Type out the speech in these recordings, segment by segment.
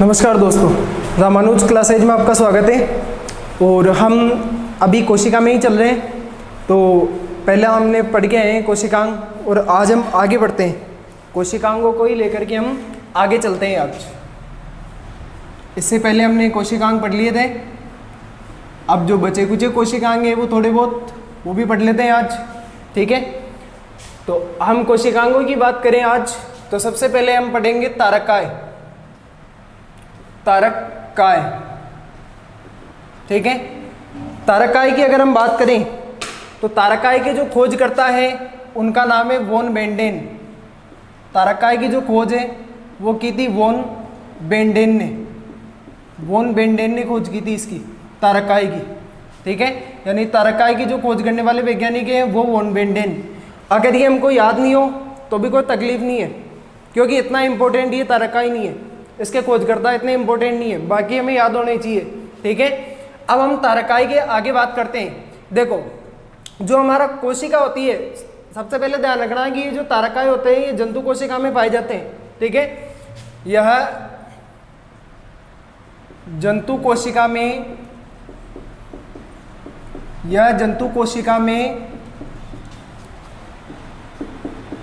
नमस्कार दोस्तों, रामानुज क्लासेज में आपका स्वागत है। और हम अभी कोशिका में ही चल रहे हैं। तो पहले हमने पढ़ के आए हैं कोशिकांग, और आज हम आगे बढ़ते हैं। कोशिकांगों को ही लेकर के हम आगे चलते हैं आज। इससे पहले हमने कोशिकांग पढ़ लिए थे। अब जो बचे कुचे कोशिकांग हैं वो थोड़े बहुत वो भी पढ़ लेते हैं आज, ठीक है। तो हम कोशिकांगों की बात करें आज, तो सबसे पहले हम पढ़ेंगे तारकाय। तारकाय, ठीक है। तारकाय की अगर हम बात करें तो तारकाय के जो खोज करता है उनका नाम है वॉन बेंडेन। तारकाय की जो खोज है वो की थी वॉन बेंडेन ने। वॉन बेंडेन ने खोज की थी इसकी, तारकाय की, ठीक है। यानी तारकाय की जो खोज करने वाले वैज्ञानिक हैं वो वॉन बेंडेन। अगर ये हमको याद नहीं हो तो भी कोई तकलीफ नहीं है, क्योंकि इतना इंपॉर्टेंट ये तारकाय नहीं है, इसके खोजकर्ता इतने इंपॉर्टेंट नहीं है, बाकी हमें याद होने चाहिए, ठीक है। अब हम तारकाय के आगे बात करते हैं। देखो, जो हमारा कोशिका होती है, सबसे पहले ध्यान रखना कि ये जो तारकाय होते हैं ये जंतु कोशिका में पाए जाते हैं, ठीक है। यह जंतु कोशिका में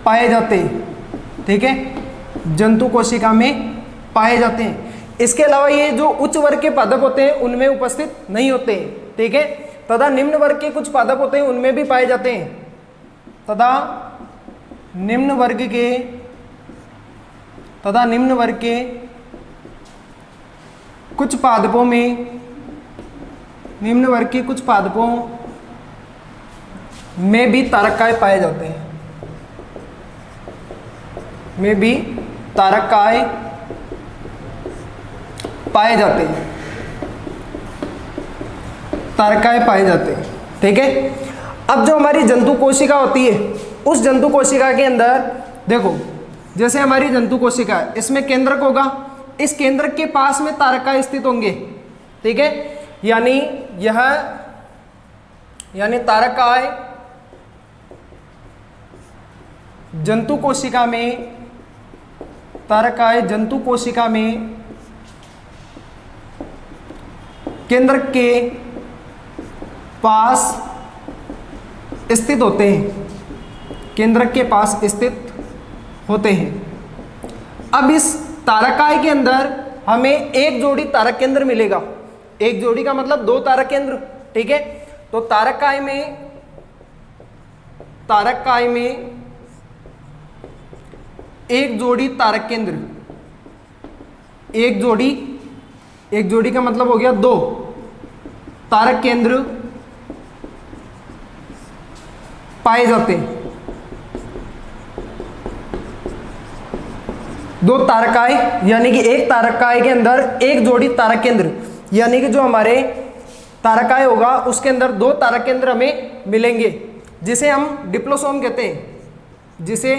पाए जाते हैं, ठीक है। जंतु कोशिका में पाए जाते हैं। इसके अलावा ये जो उच्च वर्ग के पादप होते हैं उनमें उपस्थित नहीं होते हैं, ठीक है। तथा निम्न वर्ग के कुछ पादप होते हैं उनमें भी पाए जाते हैं। तथा निम्न वर्ग के कुछ पादपों में भी तारकाय पाए जाते हैं। तारकाय पाए जाते हैं, ठीक है। अब जो हमारी जंतु कोशिका होती है, उस जंतु कोशिका के अंदर देखो, जैसे हमारी जंतु कोशिका है, इसमें केंद्रक होगा, इस केंद्रक के पास में तारकाय स्थित होंगे, ठीक है। यानी तारकाय जंतु कोशिका में केंद्रक के पास स्थित होते हैं। केंद्रक के पास स्थित होते हैं। अब इस तारकाय के अंदर हमें एक जोड़ी तारक केंद्र मिलेगा। एक जोड़ी का मतलब दो तारक केंद्र, ठीक है। तो तारकाय में एक जोड़ी तारक केंद्र, एक जोड़ी का मतलब हो गया दो तारक केंद्र पाए जाते हैं। दो तारकाय, यानी कि एक तारकाय के अंदर एक जोड़ी तारक केंद्र, यानी कि जो हमारे तारकाय होगा उसके अंदर दो तारक केंद्र हमें मिलेंगे, जिसे हम डिप्लोसोम कहते हैं। जिसे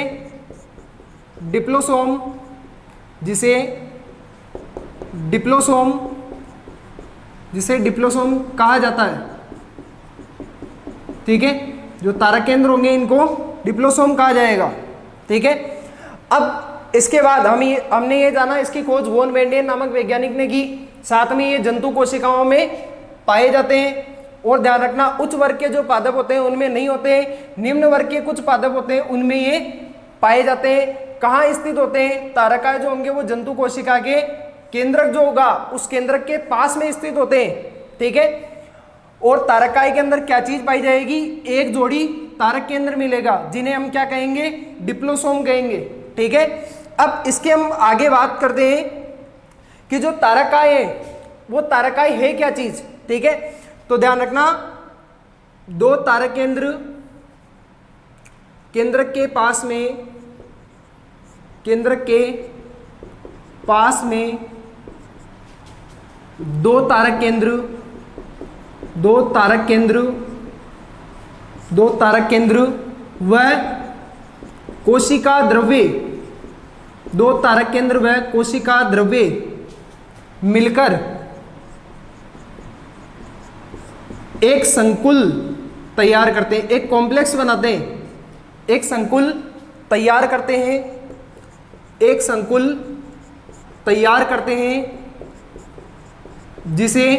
डिप्लोसोम कहा जाता है, ठीक है। जो तारक केंद्र होंगे इनको डिप्लोसोम कहा जाएगा, ठीक है। अब इसके बाद हमने ये जाना, इसकी खोज वॉन बेंडेन नामक वैज्ञानिक ने की। साथ में ये जंतु कोशिकाओं में पाए जाते हैं। और ध्यान रखना, उच्च वर्ग के जो पादप होते हैं उनमें नहीं होते हैं, निम्न वर्ग के कुछ पादप होते हैं उनमें ये पाए जाते हैं। कहाँ स्थित होते हैं? तारकाय जो होंगे वो जंतु कोशिका के केंद्रक जो होगा उस केंद्रक के पास में स्थित होते हैं, ठीक है। और तारकाय के अंदर क्या चीज पाई जाएगी? एक जोड़ी तारक केंद्र मिलेगा, जिन्हें हम क्या कहेंगे? डिप्लोसोम कहेंगे, ठीक है। अब इसके हम आगे बात करते हैं कि जो तारकाय है वो तारकाय है क्या चीज, ठीक है। तो ध्यान रखना, दो तारक केंद्र केंद्रक के पास में दो तारक केंद्र व कोशिका द्रव्य मिलकर एक संकुल तैयार करते हैं, एक कॉम्प्लेक्स बनाते हैं, एक संकुल तैयार करते हैं जिसे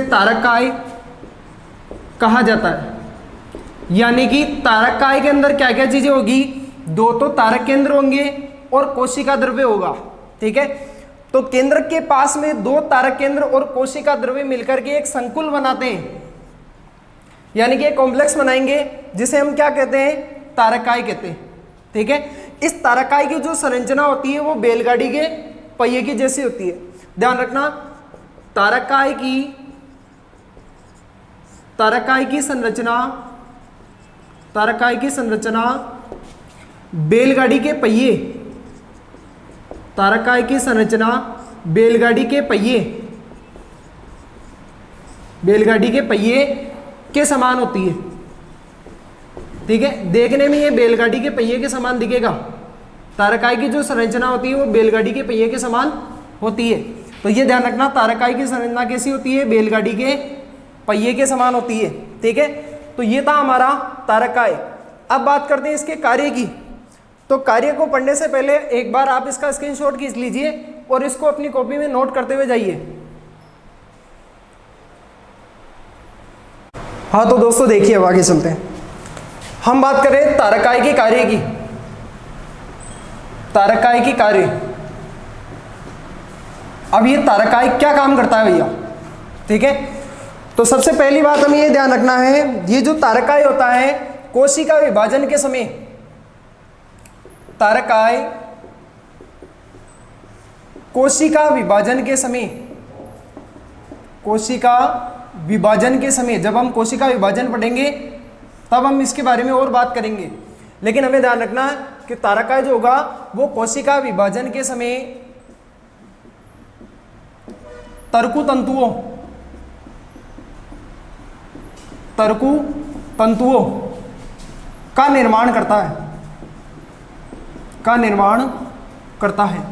तारकाय कहा जाता है। यानी कि तारकाय के अंदर क्या क्या चीजें होगी, दो तो तारक केंद्र होंगे और कोशिका द्रव्य होगा। ठीक है, तो केंद्र के पास में दो तारक केंद्र और कोशिका द्रव्य मिलकर के एक संकुल बनाते हैं, यानी कि एक कॉम्प्लेक्स बनाएंगे जिसे हम क्या कहते हैं, तारकाय कहते हैं। ठीक है, इस तारकाय की जो संरचना होती है वो बैलगाड़ी के पहिए की जैसी होती है। ध्यान रखना, तारकाय की संरचना बैलगाड़ी के पहिए, तारकाय की संरचना बैलगाड़ी के पहिए के समान होती है। ठीक है, देखने में ये बैलगाड़ी के पहिए के समान दिखेगा। तारकाय की जो संरचना होती है वो बैलगाड़ी के पहिए के समान होती है। तो ये ध्यान रखना, तारकाय की संरचना कैसी होती है, बैलगाड़ी के पहिए के समान होती है। ठीक है, तो ये था हमारा तारकाय। अब बात करते हैं इसके कार्य की। तो कार्य को पढ़ने से पहले एक बार आप इसका स्क्रीनशॉट खींच लीजिए और इसको अपनी कॉपी में नोट करते हुए जाइए। हाँ तो दोस्तों देखिए, अब आगे चलते हैं। हम बात करें तारकाय के कार्य की। तारकाय की कार्य, अब ये तारकाय क्या काम करता है भैया। ठीक है, तो सबसे पहली बात हमें ये ध्यान रखना है, ये जो तारकाय होता है कोशिका विभाजन के समय, तारकाय कोशिका विभाजन के समय, जब हम कोशिका विभाजन पढ़ेंगे तब हम इसके बारे में और बात करेंगे। लेकिन हमें ध्यान रखना है कि तारकाय जो होगा वो कोशिका विभाजन के समय तरकु तंतुओं का निर्माण करता है।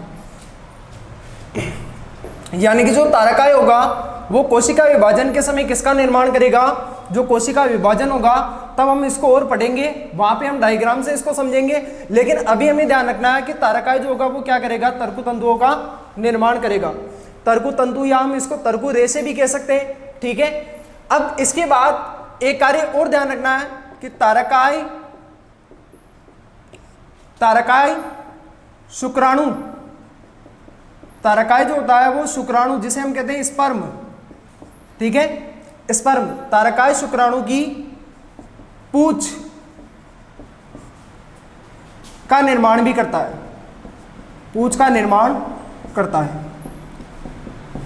यानी कि जो तारकाय होगा वो कोशिका विभाजन के समय किसका निर्माण करेगा, जो कोशिका विभाजन होगा, तब हम इसको और पढ़ेंगे, वहां पे हम डायग्राम से इसको समझेंगे। लेकिन अभी हमें ध्यान रखना है कि तारकाय जो होगा वो क्या करेगा, तरकु तंतुओं का निर्माण करेगा। तरकु तंतु या हम इसको तरकु रेशे भी कह सकते हैं। ठीक है, अब इसके बाद एक कार्य और ध्यान रखना है कि तारकाय शुक्राणु, तारकाय जो होता है वो शुक्राणु, जिसे हम कहते हैं स्पर्म। ठीक है, स्पर्म, तारकाय शुक्राणु की पूंछ का निर्माण भी करता है, पूंछ का निर्माण करता है।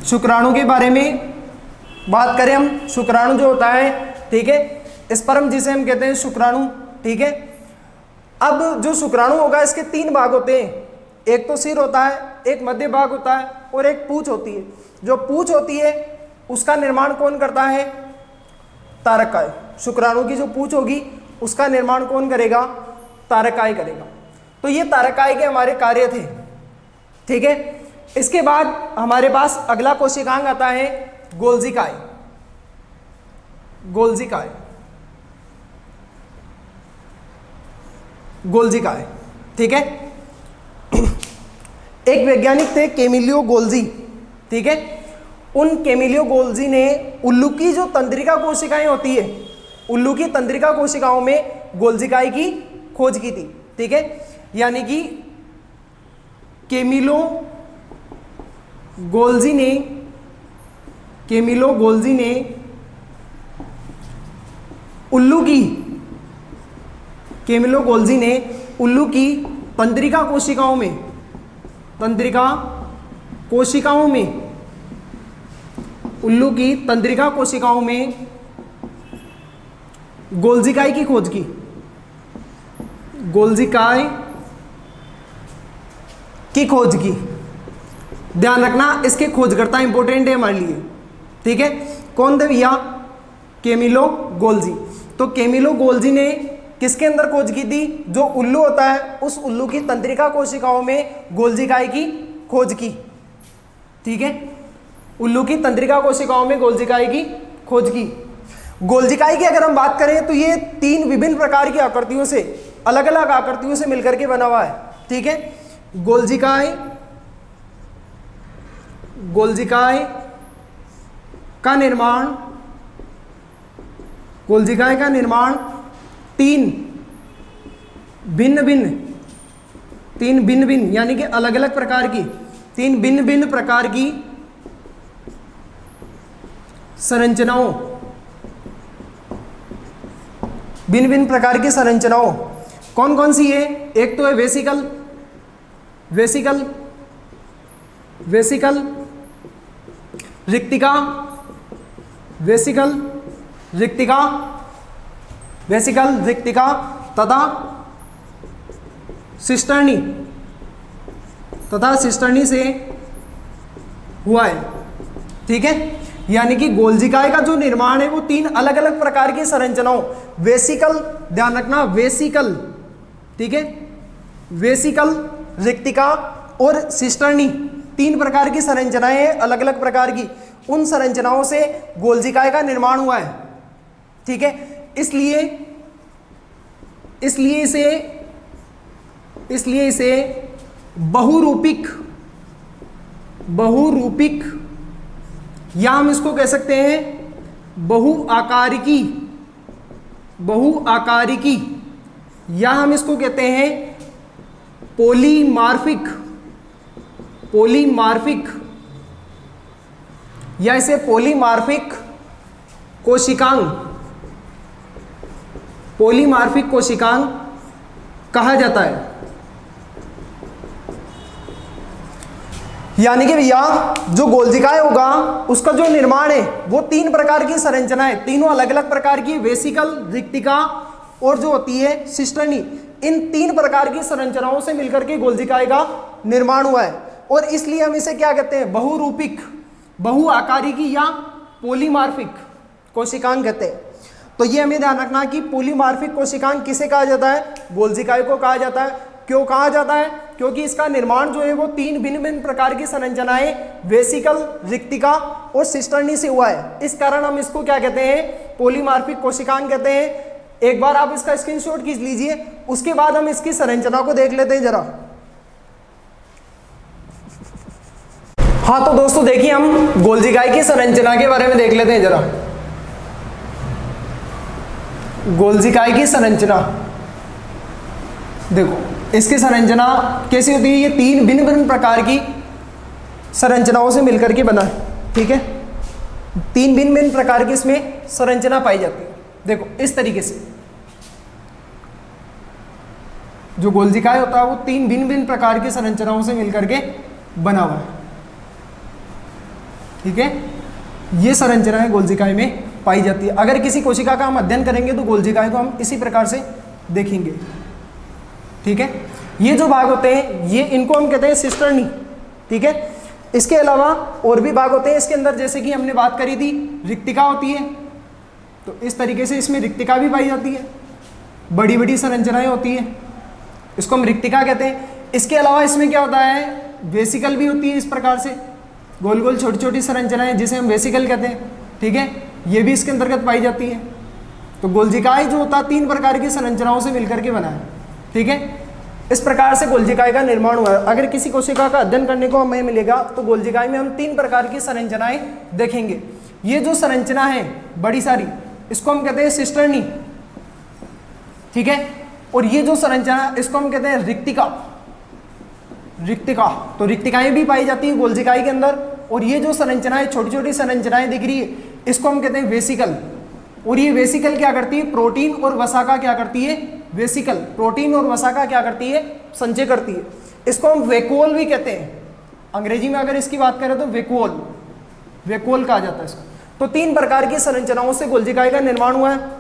शुक्राणु के बारे में बात करें हम, शुक्राणु जो होता है, ठीक है, स्पर्म जिसे हम कहते हैं शुक्राणु। ठीक है, अब जो शुक्राणु होगा इसके तीन भाग होते हैं, एक तो सिर होता है, एक मध्य भाग होता है और एक पूंछ होती है। जो पूंछ होती है उसका निर्माण कौन करता है, तारकाय। शुक्राणु की जो पूंछ होगी उसका निर्माण कौन करेगा, तारकाय करेगा। तो ये तारकाय के हमारे कार्य थे। ठीक है, इसके बाद हमारे पास अगला कोशिकांग आता है गोल्जिकाय। गोल्जिकाय, ठीक है, एक वैज्ञानिक थे कैमिलियो गोल्जी। ठीक है, उन कैमिलियो गोल्जी ने उल्लू की जो तंत्रिका कोशिकाएं होती है, उल्लू की तंत्रिका कोशिकाओं में गोल्जिकाय की खोज की थी। ठीक है, यानी कि कैमिलो गोल्जी ने उल्लू की तंत्रिका कोशिकाओं में गोल्जिकाय की खोज की। ध्यान रखना, इसके खोजकर्ता इंपॉर्टेंट है हमारे लिए। ठीक है, कौन थे भैया, कैमिलो गोल्जी। तो कैमिलो गोल्जी ने किसके अंदर खोज की थी, जो उल्लू होता है उस उल्लू की तंत्रिका कोशिकाओं में गोल्जिकाय की खोज की। ठीक है, उल्लू की तंत्रिका कोशिकाओं में गोल्जिकाय की खोज की। गोल्जिकाय की अगर हम बात करें तो ये तीन विभिन्न प्रकार की आकृतियों से, अलग अलग आकृतियों से मिलकर के बना हुआ है। ठीक है, गोल्जिकाय का निर्माण तीन भिन्न भिन्न यानी कि अलग अलग प्रकार की, तीन भिन्न भिन्न प्रकार की संरचनाओं, भिन्न भिन्न प्रकार की संरचनाओं कौन कौन सी है? एक तो है वेसिकल रिक्तिका, तथा सिस्टर्नी से हुआ है। ठीक है, यानी कि गोल्जिकाय का जो निर्माण है वो तीन अलग अलग प्रकार की संरचनाओं, वेसिकल, ध्यान रखना वेसिकल, ठीक है, वेसिकल, रिक्तिका और सिस्टर्नी, तीन प्रकार की संरचनाएं हैं अलग अलग प्रकार की, उन संरचनाओं से गोल्जिकाय का निर्माण हुआ है। ठीक है, इसलिए इसे बहुरूपिक या हम इसको कह सकते हैं बहुआकारिकी या हम इसको कहते हैं पॉलीमार्फिक या इसे पॉलीमार्फिक कोशिकांग कहा जाता है। यानी कि भैया जो गोल्जिकाय होगा उसका जो निर्माण है वो तीन प्रकार की संरचनाएं, तीनों अलग अलग प्रकार की, वेसिकल, रिक्तिका और जो होती है सिस्टर्नी, इन तीन प्रकार की संरचनाओं से मिलकर के गोल्जिकाय का निर्माण हुआ है। और इसलिए हम इसे क्या कहते हैं? बहुरूपिक, बहुआकारिकी या पॉलीमार्फिक कोशिकांग कहते हैं। तो ये हमें ध्यान रखना कि पॉलीमार्फिक कोशिकांग किसे कहा जाता है? गोल्जिकाय को कहा जाता है। क्यों कहा जाता है? क्योंकि इसका निर्माण जो है वो तीन भिन्न भिन्न प्रकार की संरचनाएं, वेसिकल, रिक्तिका और सिस्टर्नी से हुआ है। इस कारण हम इसको क्या कहते हैं? पॉलीमार्फिक कोशिकांग कहते हैं। एक बार आप इसका स्क्रीनशॉट खींच लीजिए, उसके बाद हम इसकी संरचना को देख लेते हैं जरा। हाँ तो दोस्तों देखिए, हम गोल्जिकाय की संरचना के बारे में देख लेते हैं जरा। गोल्जिकाय की संरचना देखो, इसकी संरचना कैसी होती है? ये तीन भिन्न भिन्न प्रकार की संरचनाओं से मिलकर के बना है। ठीक है, तीन भिन्न भिन्न प्रकार की इसमें संरचना पाई जाती है। देखो इस तरीके से जो गोल्जिकाय होता है वो तीन भिन्न भिन्न प्रकार की संरचनाओं से मिलकर के बना हुआ है। ठीक है, ये संरचनाएं गोल्जिकाय में पाई जाती है। अगर किसी कोशिका का हम अध्ययन करेंगे तो गोल्जिकाय को हम इसी प्रकार से देखेंगे। ठीक है, ये जो भाग होते हैं ये इनको हम कहते हैं सिस्टर्नी। ठीक है, इसके अलावा और भी भाग होते हैं इसके अंदर, जैसे कि हमने बात करी थी रिक्तिका होती है, तो इस तरीके से इसमें रिक्तिका भी पाई जाती है, बड़ी बड़ी संरचनाएं होती है, इसको हम रिक्तिका कहते हैं। इसके अलावा इसमें क्या होता है? वेसिकल भी होती है, इस प्रकार से गोल गोल छोटी छोटी संरचनाएं जिसे हम वेसिकल कहते हैं। ठीक है, ये भी इसके अंतर्गत पाई जाती है। तो गोल्जिकाय जो होता है तीन प्रकार की संरचनाओं से मिलकर के बना है। ठीक है, इस प्रकार से गोल्जिकाय का निर्माण हुआ है। अगर किसी कोशिका का अध्ययन करने को हमें मिलेगा तो गोल्जिकाय में हम तीन प्रकार की संरचनाएं देखेंगे। ये जो संरचना है बड़ी सारी, इसको हम कहते हैं सिस्टर्नी। ठीक है, और ये जो संरचना इसको हम कहते हैं रिक्तिका। तो रिक्तिकाएं भी पाई जाती है गोल्जिकाय के अंदर। और ये जो संरचनाएं छोटी छोटी संरचनाएं दिख रही है इसको हम कहते हैं वेसिकल। और ये वेसिकल क्या करती है? प्रोटीन और वसा का क्या करती है? वेसिकल प्रोटीन और वसा का क्या करती है? संचय करती है। इसको हम वेक्यूल भी कहते हैं। अंग्रेजी में अगर इसकी बात करें तो वेक्यूल कहा जाता है इसको। तो तीन प्रकार की संरचनाओं से गोल्जिकाय का निर्माण हुआ है।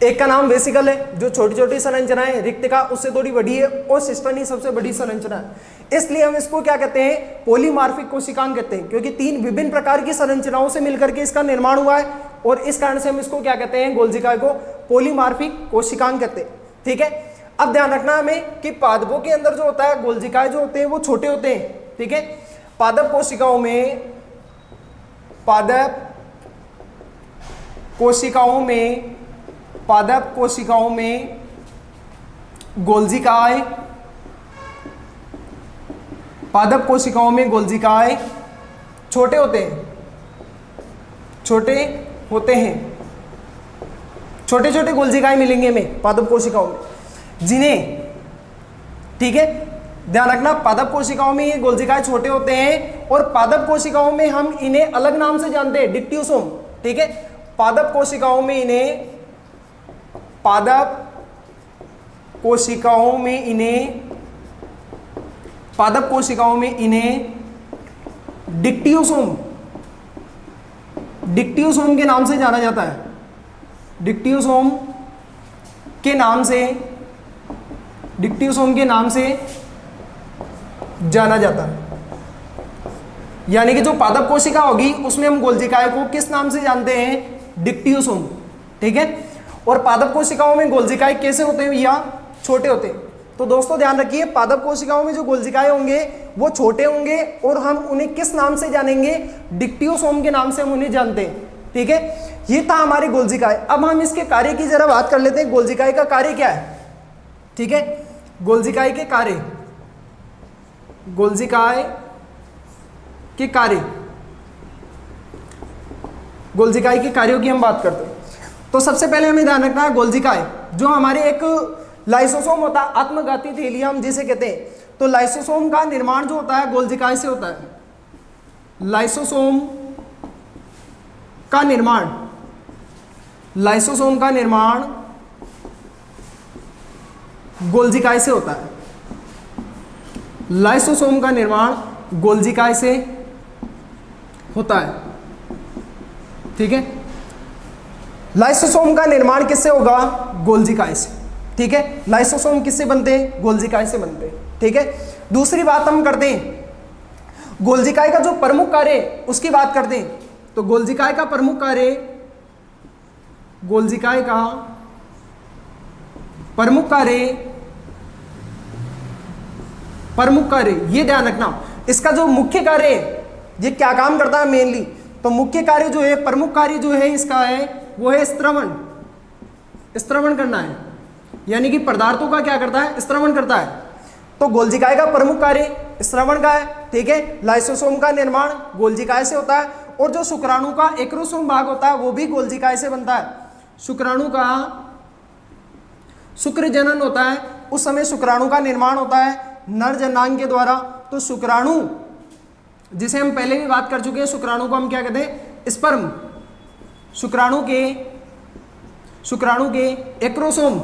एक का नाम वेसिकल है, जो छोटी छोटी संरचनाएं, रिक्तिका उससे थोड़ी बड़ी है, और सिस्टर्नी सबसे बड़ी संरचना है। इसलिए हम इसको क्या कहते हैं? पॉलीमार्फिक कोशिकांग कहते हैं, क्योंकि तीन विभिन्न प्रकार की संरचनाओं से मिलकर के इसका निर्माण हुआ है। और इस कारण से हम इसको क्या कहते हैं? गोल्जिकाय को पॉलीमार्फिक कोशिकांग कहते हैं। ठीक है, अब ध्यान रखना हमें कि पादपों के अंदर जो होता है गोल्जिकाय जो होते हैं वो छोटे होते हैं। ठीक है, पादप कोशिकाओं पादप कोशिकाओं में गोल्जिकाएं छोटे होते हैं, छोटे होते हैं, छोटे छोटे गोल्जिकाएं मिलेंगे हमें पादप कोशिकाओं में, जिन्हें, ठीक है ध्यान रखना, पादप कोशिकाओं में ये गोल्जिकाएं छोटे होते हैं और पादप कोशिकाओं में हम इन्हें अलग नाम से जानते हैं, डिक्टियोसोम। ठीक है, पादप कोशिकाओं में इन्हें, पादप कोशिकाओं में इन्हें, पादप कोशिकाओं में इन्हें डिक्टियोसोम, डिक्टियोसोम के नाम से जाना जाता है, डिक्टियोसोम के नाम से, डिक्टियोसोम के नाम से जाना जाता है। यानी कि जो पादप कोशिका होगी उसमें हम गोल्जिकाएं को किस नाम से जानते हैं, डिक्टियोसोम। ठीक है, और पादप कोशिकाओं में गोल्जिकाएं कैसे होते हैं या छोटे होते हैं। तो दोस्तों ध्यान रखिए, पादप कोशिकाओं में जो गोल्जिकाएं होंगे वो छोटे होंगे और हम उन्हें किस नाम से जानेंगे, डिक्टियोसोम के नाम से हम उन्हें जानते हैं। ठीक है, ये था हमारी गोल्जिकाएं। अब हम इसके कार्य की जरा बात कर लेते हैं, गोल्जिकाएं का कार्य क्या है। ठीक है, गोल्जिकाएं के कार्य, गोल्जिकाएं के कार्य, गोल्जिकाएं के कार्यों की हम बात करते हैं। तो सबसे पहले हमें ध्यान रखना है, गोल्जिकाएं जो हमारे एक लाइसोसोम होता है, आत्मघाती थैलिया हम जिसे कहते हैं, तो लाइसोसोम का निर्माण जो होता है गोल्जिकाएं से होता है। लाइसोसोम का निर्माण, लाइसोसोम का निर्माण गोल्जिकाएं से होता है। लाइसोसोम का निर्माण गोल्जिकाएं से होता है। ठीक है, लाइसोसोम का निर्माण किससे होगा, गोल्जिकाएं से। ठीक है, लाइसोसोम किससे बनते हैं, गोल्जिकाएं से बनते हैं। ठीक है, दूसरी बात हम करते हैं, गोल्जिकाएं का जो प्रमुख कार्य उसकी बात करते हैं। तो गोल्जिकाएं का प्रमुख कार्य, गोल्जिकाएं का प्रमुख कार्य, प्रमुख कार्य ये ध्यान रखना, इसका जो मुख्य कार्य है ये क्या काम करता है मेनली, तो मुख्य कार्य जो है, प्रमुख कार्य जो है इसका है वो है स्त्रवण, स्त्रवण करना है। यानी कि पदार्थों का क्या करता है, स्त्रवण करता है। तो गोल्जिकाएं का प्रमुख कार्य स्त्रवण का है। ठीक है, लाइसोसोम का निर्माण गोल्जिकाएं से होता है और जो शुक्राणु का एक्रोसोम भाग होता है वो भी गोल्जिकाएं से बनता है। शुक्राणु का शुक्र जनन होता है, उस समय शुक्राणु का निर्माण होता है नर जनांग के द्वारा। तो शुक्राणु जिसे हम पहले भी बात कर चुके हैं, शुक्राणु को हम क्या कहते हैं, स्पर्म। शुक्राणु के एक्रोसोम,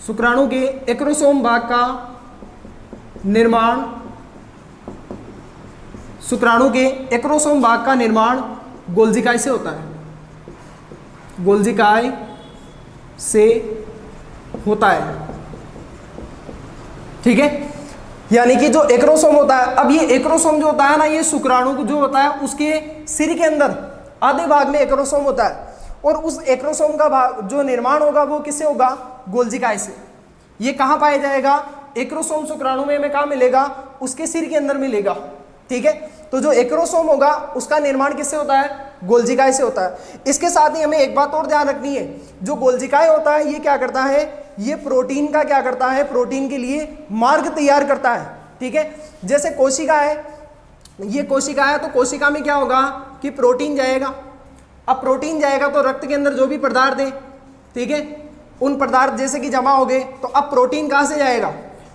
शुक्राणु के एक्रोसोम भाग का निर्माण, शुक्राणु के एक्रोसोम भाग का निर्माण गोल्जिकाएं से होता है, गोल्जिकाएं से होता है। ठीक है, यानी कि जो एक्रोसोम होता है, अब ये एक्रोसोम जो होता है ना, ये शुक्राणु जो होता है उसके सिर के अंदर आधे भाग में एक्रोसोम होता है और उस एक्रोसोम का भाग जो निर्माण होगा वो किससे होगा, गोल्जिकाएं से। ये कहाँ पाया जाएगा, एक्रोसोम शुक्राणु में हमें कहाँ मिलेगा, उसके सिर के अंदर मिलेगा। ठीक है, तो जो एक्रोसोम होगा उसका निर्माण किससे होता है, गोल्जिकाएं से होता है। इसके साथ ही हमें एक बात और ध्यान रखनी है, जो गोल्जिकाएं होता है ये क्या करता है, ये प्रोटीन का क्या करता है, प्रोटीन के लिए मार्ग तैयार करता है। ठीक है, जैसे कोशिका है, ये कोशिका है तो कोशिका में क्या होगा कि प्रोटीन जाएगा। अब प्रोटीन जाएगा तो रक्त के अंदर जो भी पदार्थ है, ठीक है, उन पदार्थ जैसे कि जमा हो गए, तो अब प्रोटीन कहाँ से जाएगा,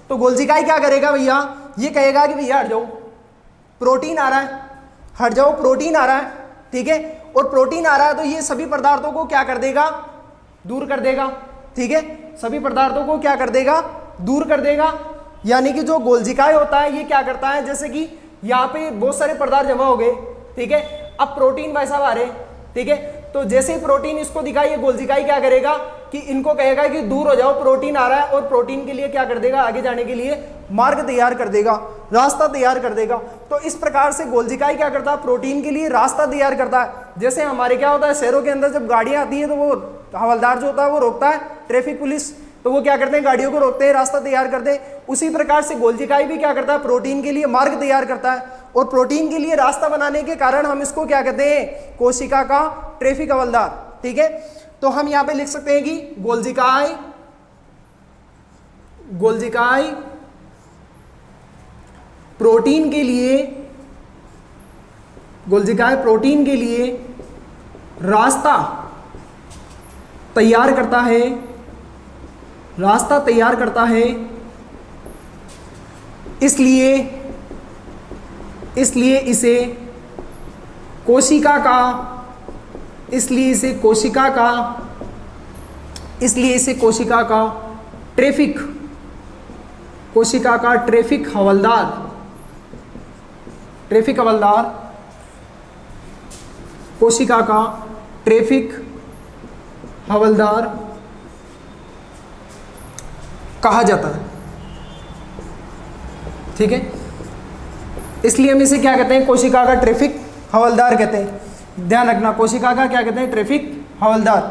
तो गोल्जिकाएं क्या करेगा भैया, ये कहेगा कि भैया हट जाओ, प्रोटीन आ रहा है, हट जाओ, प्रोटीन आ रहा है। ठीक है, और प्रोटीन आ रहा है तो ये सभी पदार्थों को क्या कर देगा, दूर कर देगा। ठीक है, सभी पदार्थों को क्या कर देगा, दूर कर देगा। यानी कि जो गोल्जिकाएं होता है ये क्या करता है, जैसे कि यहाँ पे बहुत सारे पदार्थ जमा हो गए, ठीक है, अब प्रोटीन भाई साहब आ रहे, ठीक है, तो जैसे ही प्रोटीन इसको दिखाई, ये गोल्जिकाएं क्या करेगा कि इनको कहेगा कि दूर हो जाओ, प्रोटीन आ रहा है, और प्रोटीन के लिए क्या कर देगा, आगे जाने के लिए मार्ग तैयार कर देगा, रास्ता तैयार कर देगा। तो इस प्रकार से गोल्जिकाएं क्या करता है, प्रोटीन के लिए रास्ता तैयार करता है। जैसे हमारे क्या होता है, शहरों के अंदर जब गाड़ियां आती है तो वो हवलदार जो होता है वो रोकता है, ट्रैफिक पुलिस, तो वो क्या करते हैं, गाड़ियों को रोकते हैं, रास्ता तैयार करते हैं। उसी प्रकार से गोल्जिकाएं भी क्या करता है, प्रोटीन के लिए मार्ग तैयार करता है, और प्रोटीन के लिए रास्ता बनाने के कारण हम इसको क्या कहते हैं, कोशिका का ट्रैफिक हवलदार। ठीक है, तो हम यहां पे लिख सकते हैं कि प्रोटीन के लिए, गोल्जिकाय प्रोटीन के लिए रास्ता तैयार करता है, रास्ता तैयार करता है, इसलिए इसे कोशिका का, इसलिए इसे कोशिका का ट्रैफिक, कोशिका का ट्रैफिक हवलदार, कोशिका का ट्रैफिक हवलदार कहा जाता है। ठीक है, इसलिए हम इसे क्या कहते हैं, कोशिका का ट्रैफिक हवलदार कहते हैं। ध्यान रखना, कोशिका का क्या कहते हैं, ट्रैफिक हवलदार।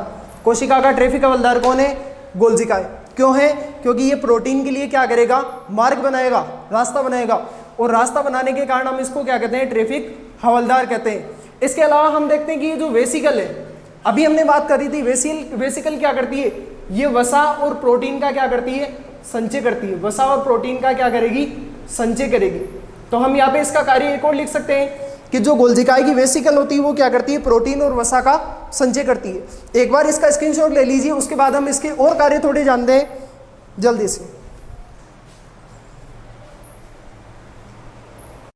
कोशिका का ट्रैफिक हवलदार कौन है, गोल्जिकाय। क्यों है, क्योंकि ये प्रोटीन के लिए क्या करेगा, मार्ग बनाएगा, रास्ता बनाएगा, और रास्ता बनाने के कारण हम इसको क्या कहते हैं, ट्रैफिक हवलदार कहते हैं। इसके अलावा हम देखते हैं कि ये जो वेसिकल है, अभी हमने बात करी थी, वेसिकल क्या करती है, ये वसा और प्रोटीन का क्या करती है, संचय करती है। वसा और प्रोटीन का क्या करेगी, संचय करेगी। तो हम यहाँ पे इसका कार्य एक और लिख सकते हैं कि जो गोल्जिकाय की वेसिकल होती है वो क्या करती है, प्रोटीन और वसा का संचय करती है। एक बार इसका स्क्रीनशॉट ले लीजिए, उसके बाद हम इसके और कार्य थोड़े जानते हैं जल्दी से।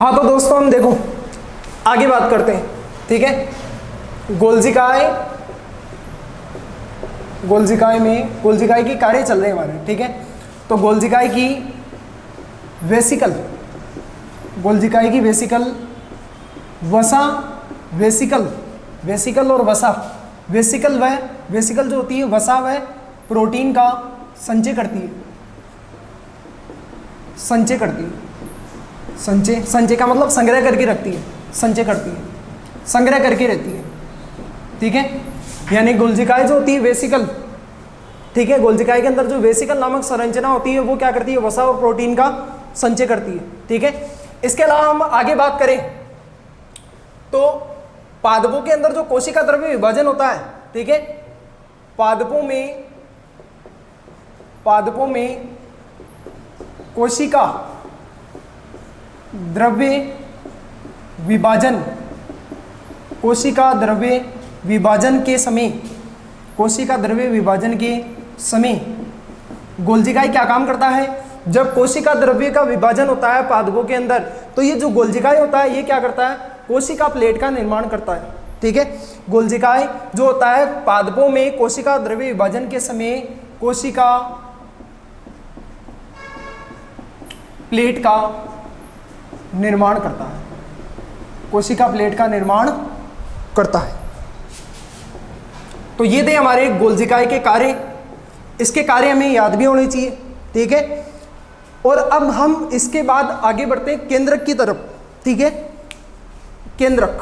हाँ तो दोस्तों हम देखो आगे बात करते हैं। ठीक है, गोल्जिकाय में गोल्जिकाय की कार्य चल रहे हैं हमारे। ठीक है, तो गोल्जिकाय की वेसिकल, गोल्जिकाय की वेसिकल, वसा, वेसिकल और वसा, वेसिकल जो होती है वसा व प्रोटीन का संचय करती है, संचय का मतलब संग्रह करके रखती है, संचय करती है, संग्रह करके रहती है। ठीक है, यानी गोल्जिकाय जो होती है वेसिकल, ठीक है, गोल्जिकाय के अंदर जो वेसिकल नामक संरचना होती है वो क्या करती है, वसा और प्रोटीन का संचय करती है। ठीक है, इसके अलावा हम आगे बात करें तो पादपों के अंदर जो कोशिका द्रव्य विभाजन होता है, ठीक है, पादपों में कोशिका द्रव्य विभाजन, कोशिका द्रव्य विभाजन के समय गोल्जिकाय क्या काम करता है, जब कोशिका द्रव्य का विभाजन होता है पादपों के अंदर, तो ये जो गोल्जिकाय होता है ये क्या करता है, कोशिका प्लेट का निर्माण करता है। ठीक है, गोल्जिकाय जो होता है पादपों में कोशिका द्रव्य विभाजन के समय कोशिका प्लेट का निर्माण करता है, कोशिका प्लेट का निर्माण करता है। तो ये थे हमारे गोल्जिकाय के कार्य, इसके कार्य हमें याद भी होने चाहिए। ठीक है, और अब हम इसके बाद आगे बढ़ते हैं केंद्रक की तरफ। ठीक है, केंद्रक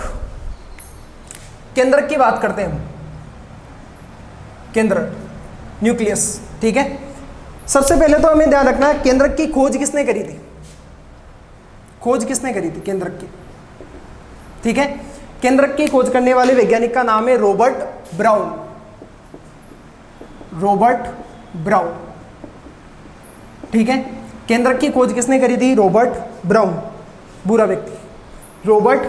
की बात करते हैं हम, केंद्रक, न्यूक्लियस। ठीक है, सबसे पहले तो हमें ध्यान रखना है केंद्रक की खोज किसने करी थी, केंद्रक की। ठीक है, केंद्रक की खोज करने वाले वैज्ञानिक का नाम है रॉबर्ट ब्राउन। ठीक है, केंद्रक की खोज किसने करी थी, रॉबर्ट ब्राउन, बुरा व्यक्ति रॉबर्ट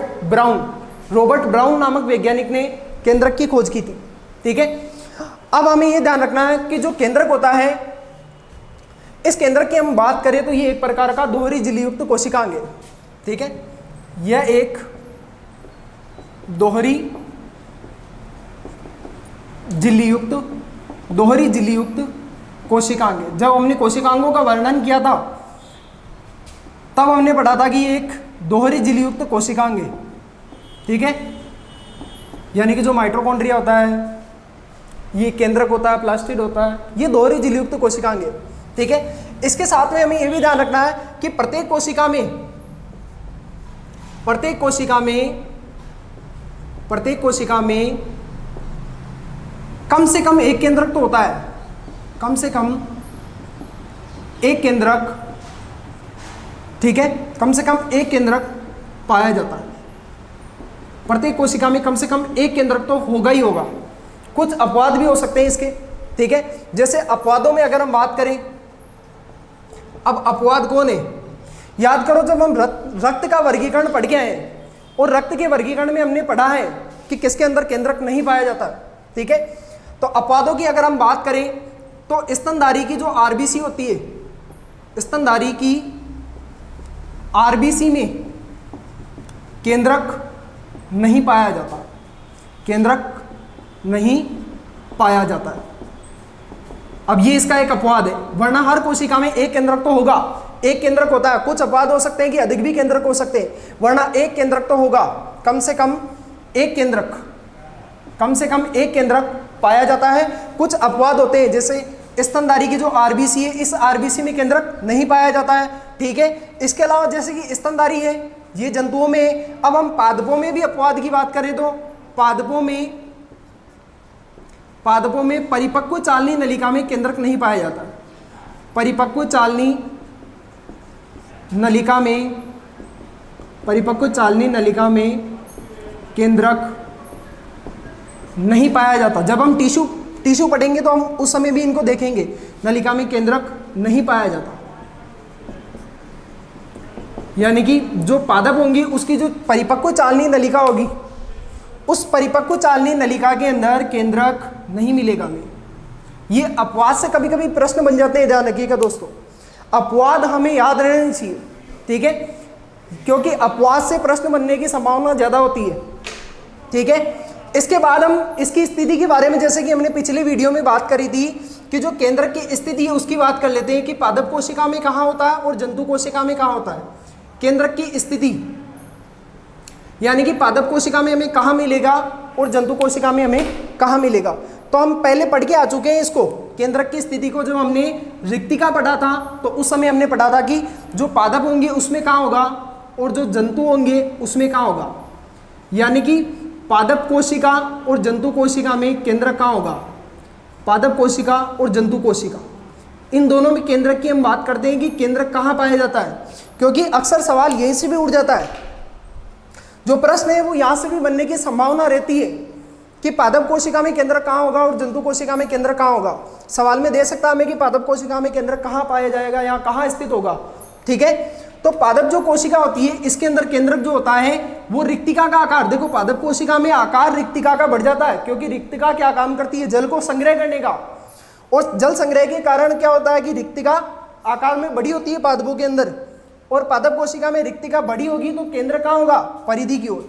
ब्राउन नामक वैज्ञानिक ने केंद्रक की खोज की थी। ठीक है, अब हमें यह ध्यान रखना है कि जो केंद्रक होता है, इस केंद्रक की हम बात करें तो ये एक प्रकार का दोहरी झिल्ली कोशिकांग है। ठीक है, यह एक दोहरी झिल्ली युक्त कोशिकांग है। जब हमने कोशिकांगों का वर्णन किया था तब हमने पढ़ा था कि ये एक दोहरी झिल्ली युक्त कोशिकांग है। ठीक है, यानी कि जो माइटोकॉन्ड्रिया होता है, ये केंद्रक होता है, प्लास्टिड होता है, ये दोहरी झिल्ली युक्त कोशिकांग है। ठीक है, इसके साथ में हमें यह भी ध्यान रखना है कि प्रत्येक कोशिका में कम से कम एक केंद्रक तो होता है, कम से कम एक केंद्रक। ठीक है, कम से कम एक केंद्रक पाया जाता है, प्रत्येक कोशिका में कम से कम एक केंद्रक तो होगा ही होगा। कुछ अपवाद भी हो सकते हैं इसके। ठीक है, जैसे अपवादों में अगर हम बात करें, अब अपवाद कौन है, याद करो, जब हम रक्त का वर्गीकरण पढ़ के आए और रक्त के वर्गीकरण में हमने पढ़ा है कि किसके अंदर केंद्रक नहीं पाया जाता, ठीक है। तो अपवादों की अगर हम बात करें तो स्तनधारी की जो आरबीसी होती है, स्तनधारी की आरबीसी में केंद्रक नहीं पाया जाता, केंद्रक नहीं पाया जाता है। अब ये इसका एक अपवाद है, वरना हर कोशिका में एक केंद्रक तो होगा, एक केंद्रक होता है। कुछ अपवाद हो सकते हैं कि अधिक भी केंद्रक हो सकते हैं, वरना एक केंद्रक तो होगा, कम से कम एक केंद्रक, कम से कम एक केंद्रक पाया जाता है। कुछ अपवाद होते हैं, जैसे स्तनधारी की जो आरबीसी है, इस आरबीसी में केंद्रक नहीं पाया जाता है, ठीक है। इसके अलावा जैसे कि स्तनधारी है, ये जंतुओं में। अब हम पादपों में भी अपवाद की बात करें तो पादपों में परिपक्व चालनी नलिका में केंद्रक नहीं पाया जाता। परिपक्व चालनी नलिका नलिका में केंद्रक नहीं पाया जाता। जब हम टिश्यू पढ़ेंगे तो हम उस समय भी इनको देखेंगे, नलिका में केंद्रक नहीं पाया जाता। यानी कि जो पादप होंगी उसकी जो परिपक्व चालनी नलिका होगी, उस परिपक्व चालनी नलिका के अंदर केंद्रक नहीं मिलेगा हमें। ये अपवाद से कभी कभी प्रश्न बन जाते हैं, ध्यान रखिएगा दोस्तों। अपवाद हमें याद रहना चाहिए, ठीक है, क्योंकि अपवाद से प्रश्न बनने की संभावना ज़्यादा होती है, ठीक है। इसके बाद हम इसकी स्थिति के बारे में, जैसे कि हमने पिछले वीडियो में बात करी थी कि जो केंद्रक की स्थिति है उसकी बात कर लेते हैं कि पादप कोशिका में कहाँ होता है और जंतु कोशिका में कहाँ होता है केंद्रक की स्थिति। यानी कि पादप कोशिका में हमें कहाँ मिलेगा और जंतु कोशिका में हमें कहाँ मिलेगा। तो हम पहले पढ़ के आ चुके हैं इसको, केंद्रक की स्थिति को। जब हमने रिक्तिका पढ़ा था तो उस समय हमने पढ़ा था कि जो पादप होंगे उसमें कहाँ होगा और जो जंतु होंगे उसमें कहाँ होगा। यानी कि पादप कोशिका और जंतु कोशिका में केंद्रक कहाँ होगा, पादप कोशिका और जंतु कोशिका, इन दोनों में केंद्रक की हम बात करते हैं कि केंद्रक कहाँ पाया जाता है, क्योंकि अक्सर सवाल यहीं से भी उठ जाता है। जो प्रश्न है वो यहाँ से भी बनने की संभावना रहती है कि पादप कोशिका में केंद्रक कहाँ होगा और जंतु कोशिका में केंद्रक कहाँ होगा। सवाल में दे सकता हमें कि पादप कोशिका में केंद्रक कहाँ पाया जाएगा या कहाँ स्थित होगा, ठीक है। तो पादप जो कोशिका होती है इसके अंदर केंद्रक जो होता है वो रिक्तिका का आकार, देखो पादप कोशिका में आकार रिक्तिका का बढ़ जाता है, क्योंकि रिक्तिका क्या काम करती है, जल को संग्रह करने का। और जल संग्रह के कारण क्या होता है कि रिक्तिका आकार में बड़ी होती है पादपों के अंदर, और पादप कोशिका में रिक्तिका बड़ी होगी तो केंद्रक कहाँ होगा, परिधि की ओर।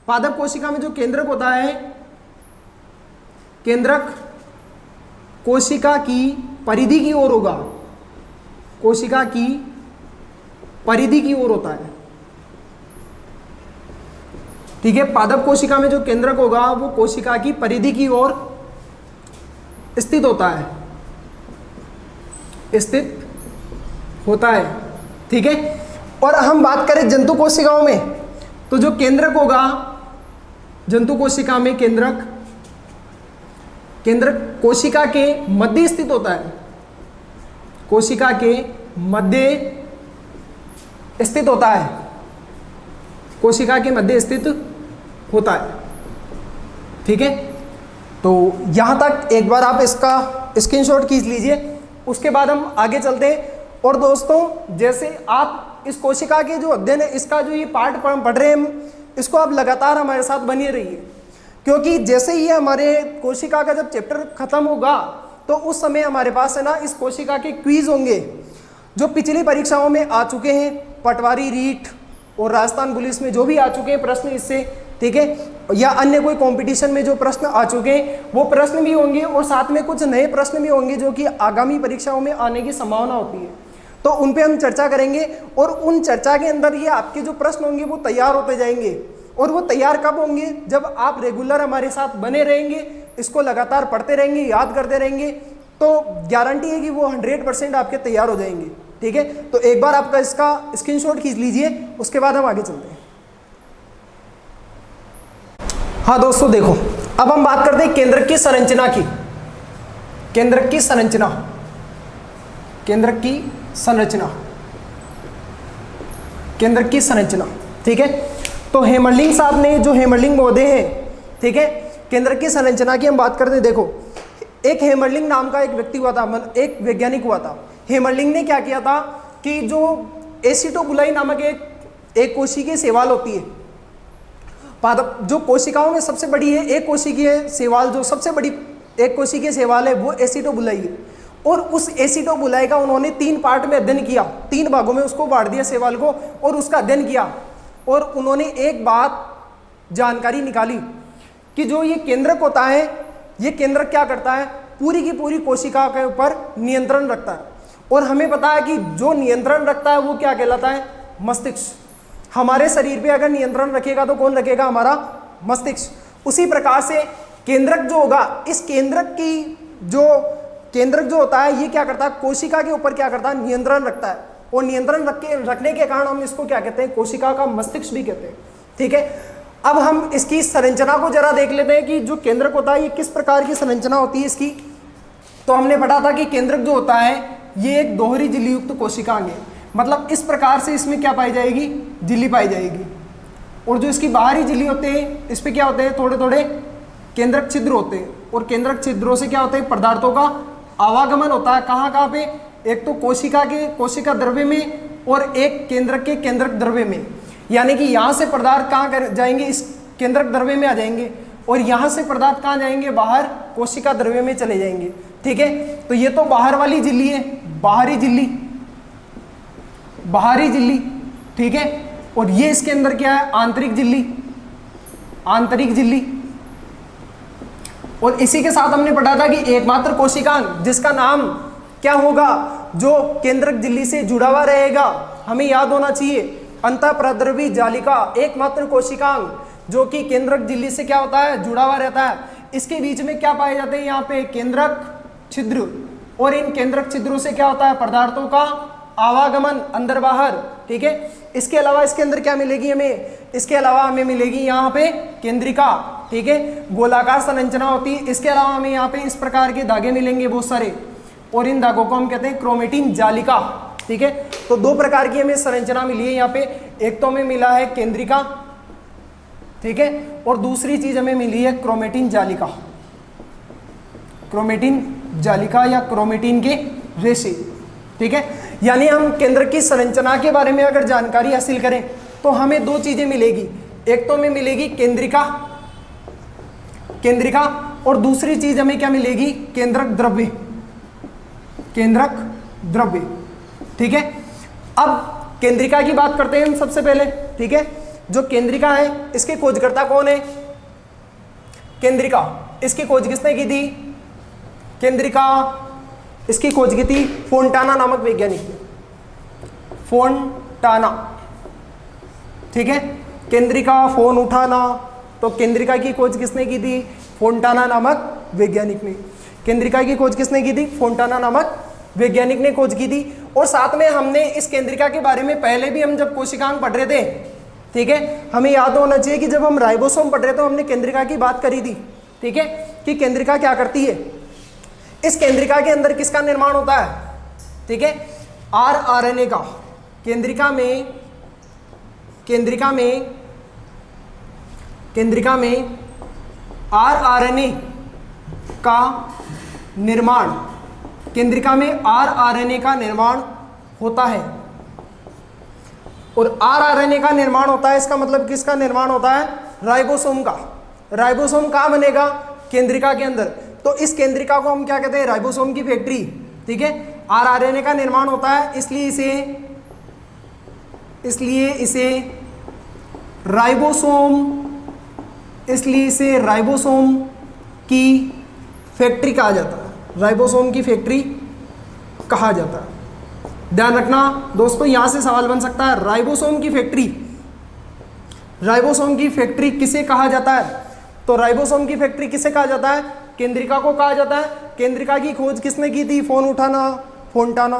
पादप कोशिका में जो केंद्रक होता है, केंद्रक कोशिका की परिधि की ओर होगा, कोशिका की परिधि की ओर होता है, ठीक है। पादप कोशिका में जो केंद्रक होगा वो कोशिका की परिधि की ओर स्थित होता है, स्थित होता है, ठीक है। और हम बात करें जंतु कोशिकाओं में तो जो केंद्रक होगा जंतु कोशिका में केंद्रक कोशिका के मध्य स्थित होता है, कोशिका के मध्य स्थित होता है, कोशिका के मध्य स्थित होता है, ठीक है। तो यहाँ तक एक बार आप इसका स्क्रीनशॉट खींच लीजिए, उसके बाद हम आगे चलते हैं। और दोस्तों जैसे आप इस कोशिका के जो अध्ययन है, इसका जो ये पार्ट पढ़ रहे हैं हम, इसको आप लगातार हमारे साथ बने रहिए, क्योंकि जैसे ही हमारे कोशिका का जब चैप्टर खत्म होगा तो उस समय हमारे पास है ना इस कोशिका के क्विज होंगे जो पिछली परीक्षाओं में आ चुके हैं, पटवारी, रीट और राजस्थान पुलिस में जो भी आ चुके हैं प्रश्न इससे, ठीक है, या अन्य कोई कंपटीशन में जो प्रश्न आ चुके हैं वो प्रश्न भी होंगे, और साथ में कुछ नए प्रश्न भी होंगे जो कि आगामी परीक्षाओं में आने की संभावना होती है। तो उन पे हम चर्चा करेंगे, और उन चर्चा के अंदर ये आपके जो प्रश्न होंगे वो तैयार होते जाएंगे। और वो तैयार कब होंगे, जब आप रेगुलर हमारे साथ बने रहेंगे, इसको लगातार पढ़ते रहेंगे, याद करते रहेंगे, तो गारंटी है कि वो 100% आपके तैयार हो जाएंगे, ठीक है। तो एक बार आपका इसका स्क्रीनशॉट खींच लीजिए, उसके बाद हम आगे चलते हैं। हाँ दोस्तों देखो, अब हम बात करते हैं केंद्रक की संरचना की। केंद्रक की संरचना, केंद्रक की संरचना, केंद्रक की संरचना, ठीक है। तो हेमरलिंग साहब ने, जो हेमरलिंग महोदय हैं, ठीक है, केंद्रक की संरचना की हम बात करते हैं। देखो एक हेमरलिंग नाम का एक व्यक्ति हुआ था, एक वैज्ञानिक हुआ था। हेमरलिंग ने क्या किया था कि जो एसिटोबुलाई नामक एक कोशिकीय शैवाल होती है। पादप जो कोशिकाओं में सबसे बड़ी है, एक कोशिकीय शैवाल जो सबसे बड़ी एक कोशिकीय शैवाल है वो एसिटोबुलाई है। और उस एसिटोबुलाई का उन्होंने 3 पार्ट में अध्ययन किया, 3 भागों में उसको बांट दिया शैवाल को और उसका अध्ययन किया। और उन्होंने एक बात जानकारी निकाली कि जो ये केंद्रक होता है, ये केंद्रक क्या करता है, पूरी की पूरी कोशिका के ऊपर नियंत्रण रखता है। और हमें पता है कि जो नियंत्रण रखता है वो क्या कहलाता है, मस्तिष्क। हमारे शरीर पे अगर नियंत्रण रखेगा तो कौन रखेगा, हमारा मस्तिष्क। उसी प्रकार से केंद्रक जो होगा, इस केंद्रक जो होता है ये क्या करता है, कोशिका के ऊपर क्या करता है, नियंत्रण रखता है। और नियंत्रण रखने के कारण हम इसको क्या कहते हैं, कोशिका का मस्तिष्क भी कहते हैं। ठीक है, अब हम इसकी संरचना को जरा देख लेते हैं कि जो केंद्रक होता है ये किस प्रकार की संरचना होती है इसकी। तो हमने पढ़ा था कि केंद्रक जो होता है ये एक दोहरी झिल्ली युक्त कोशिकांग है। मतलब इस प्रकार से इसमें क्या पाई जाएगी, झिल्ली पाई जाएगी। और जो इसकी बाहरी झिल्ली होते हैं इस पर क्या होते हैं, थोड़े थोड़े केंद्रक छिद्र होते हैं। और केंद्रक छिद्रों से क्या होते हैं, पदार्थों का आवागमन होता है। कहाँ कहाँ पे, एक तो कोशिका द्रव्य में और एक केंद्रक के केंद्रक द्रव्य में। यानी कि यहाँ से पदार्थ कहाँ जाएंगे, इस केंद्रक द्रव्य में आ जाएंगे। और यहाँ से पदार्थ कहाँ जाएंगे, बाहर कोशिका द्रव्य में चले जाएंगे। ठीक है, तो ये तो बाहर वाली झिल्ली है, बाहरी झिल्ली। ठीक है, और ये इसके अंदर क्या है, आंतरिक झिल्ली। और इसी के साथ हमने पढ़ा था कि एकमात्र कोशिकांग जिसका नाम क्या होगा, जो केंद्रक झिल्ली से जुड़ा हुआ रहेगा, हमें याद होना चाहिए, अंतःप्रद्रवी जालिका, एकमात्र कोशिकांग जो कि केंद्रक झिल्ली से क्या होता है, जुड़ा हुआ रहता है। इसके बीच में क्या पाए जाते हैं, यहाँ पे केंद्रक छिद्र। और इन केंद्रक छिद्रों से क्या होता है, पदार्थों का आवागमन अंदर बाहर। ठीक है, इसके अलावा इसके अंदर क्या मिलेगी हमें, इसके अलावा हमें मिलेगी यहाँ पे केंद्रिका। ठीक है, गोलाकार संरचना होती है। इसके अलावा हमें यहाँ पे इस प्रकार के धागे मिलेंगे बहुत सारे, और इन धागों को हम कहते हैं क्रोमेटिन जालिका। ठीक है, तो 2 प्रकार की हमें संरचना मिली है यहाँ पे। एक तो हमें मिला है केंद्रिका, ठीक है, और दूसरी चीज हमें मिली है क्रोमेटिन जालिका। क्रोमेटिन जालिका या क्रोमेटिन के रेशे। ठीक है, यानी हम केंद्र की संरचना के बारे में अगर जानकारी हासिल करें तो हमें 2 चीजें मिलेगी। एक तो हमें मिलेगी केंद्रिका, और दूसरी चीज हमें क्या मिलेगी, केंद्रक द्रव्य। ठीक है, अब केंद्रिका की बात करते हैं हम सबसे पहले। ठीक है, जो केंद्रिका है इसके खोजकर्ता कौन है, केंद्रिका, इसकी खोज किसने की थी, केंद्रिका, इसकी खोज की थी फोंटाना नामक वैज्ञानिक ने, फोंटाना। ठीक है, केंद्रिका, फोन उठाना, तो केंद्रिका की खोज किसने की थी, फोंटाना नामक वैज्ञानिक ने। केंद्रिका की खोज किसने की थी, फोंटाना नामक वैज्ञानिक ने खोज की थी। और साथ में हमने इस केंद्रिका के बारे में पहले भी हम जब कोशिकांग पढ़ रहे थे, ठीक है, हमें याद होना चाहिए कि जब हम राइबोसोम पढ़ रहे थे तो हमने केंद्रिका की बात करी थी। ठीक है, कि केंद्रिका क्या करती है, इस केंद्रिका के अंदर किसका निर्माण होता है, ठीक है, आरएनए का। केंद्रिका में आरएनए का निर्माण, केंद्रिका में आरएनए का निर्माण होता है। और आरएनए का निर्माण होता है, इसका मतलब किसका निर्माण होता है, राइबोसोम का। राइबोसोम कहाँ बनेगा, केंद्रिका के अंदर। तो इस केंद्रिका को हम क्या कहते हैं, राइबोसोम की फैक्ट्री। ठीक है, आरएनए का निर्माण होता है, इसलिए इसे राइबोसोम की फैक्ट्री कहा जाता है, राइबोसोम की फैक्ट्री कहा जाता है। ध्यान रखना दोस्तों, यहां से सवाल बन सकता है, राइबोसोम की फैक्ट्री किसे कहा जाता है। तो राइबोसोम की फैक्ट्री किसे कहा जाता है, केंद्रिका को कहा जाता है। केंद्रिका की खोज किसने की थी, फोंटाना।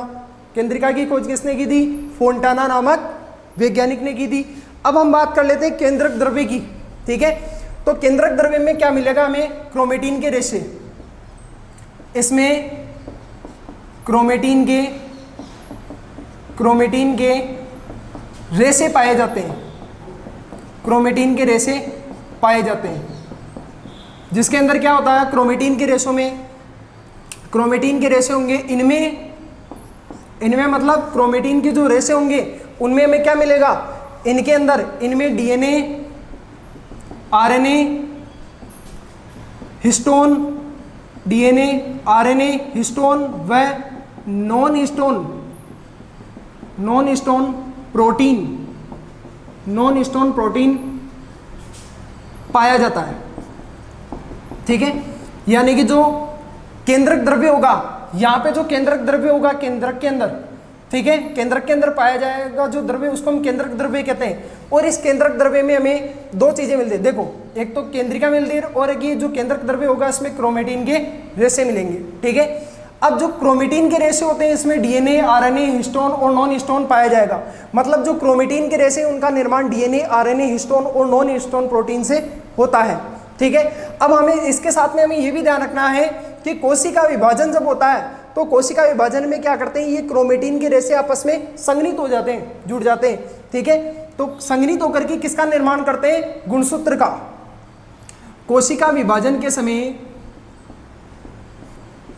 केंद्रिका की खोज किसने की थी, फोंटाना नामक वैज्ञानिक ने की थी। अब हम बात कर लेते हैं केंद्रक द्रव्य की। ठीक है, तो केंद्रक द्रव्य में क्या मिलेगा हमें, क्रोमेटिन के रेशे। इसमें क्रोमेटिन के रेशे पाए जाते हैं, क्रोमेटिन के रेशे पाए जाते हैं, जिसके अंदर क्या होता है, क्रोमेटिन के रेशे होंगे। इनमें मतलब क्रोमेटिन के जो रेशे होंगे उनमें हमें क्या मिलेगा, इनके अंदर इनमें DNA, RNA, histone, DNA, RNA, histone व नॉन हिस्टोन प्रोटीन पाया जाता है। ठीक है, यानी कि जो केंद्रक द्रव्य होगा, यहां पे जो केंद्रक द्रव्य होगा केंद्रक के अंदर, ठीक है, केंद्रक के अंदर पाया जाएगा जो द्रव्य, उसको हम केंद्रक द्रव्य कहते हैं। और इस केंद्रक द्रव्य में हमें दो चीजें मिलती है, देखो, एक तो केंद्रिका मिलती है और एक ये जो केंद्रक द्रव्य होगा इसमें क्रोमेटिन के रेशे मिलेंगे। ठीक है, अब जो क्रोमेटिन के रेशे होते हैं इसमें डीएनए, आरएनए, हिस्टोन और नॉन हिस्टोन पाया जाएगा। मतलब जो क्रोमेटिन के रेशे उनका निर्माण डीएनए, आरएनए, हिस्टोन और नॉन हिस्टोन प्रोटीन से होता है। ठीक है, अब हमें इसके साथ में हमें यह भी ध्यान रखना है कि कोशिका विभाजन जब होता है तो कोशिका विभाजन में क्या करते हैं, ये क्रोमेटिन के रेशे आपस में संघनित हो जाते हैं, जुड़ जाते हैं। ठीक है, तो संघनित होकर के किसका निर्माण करते हैं, गुणसूत्र का। कोशिका विभाजन के समय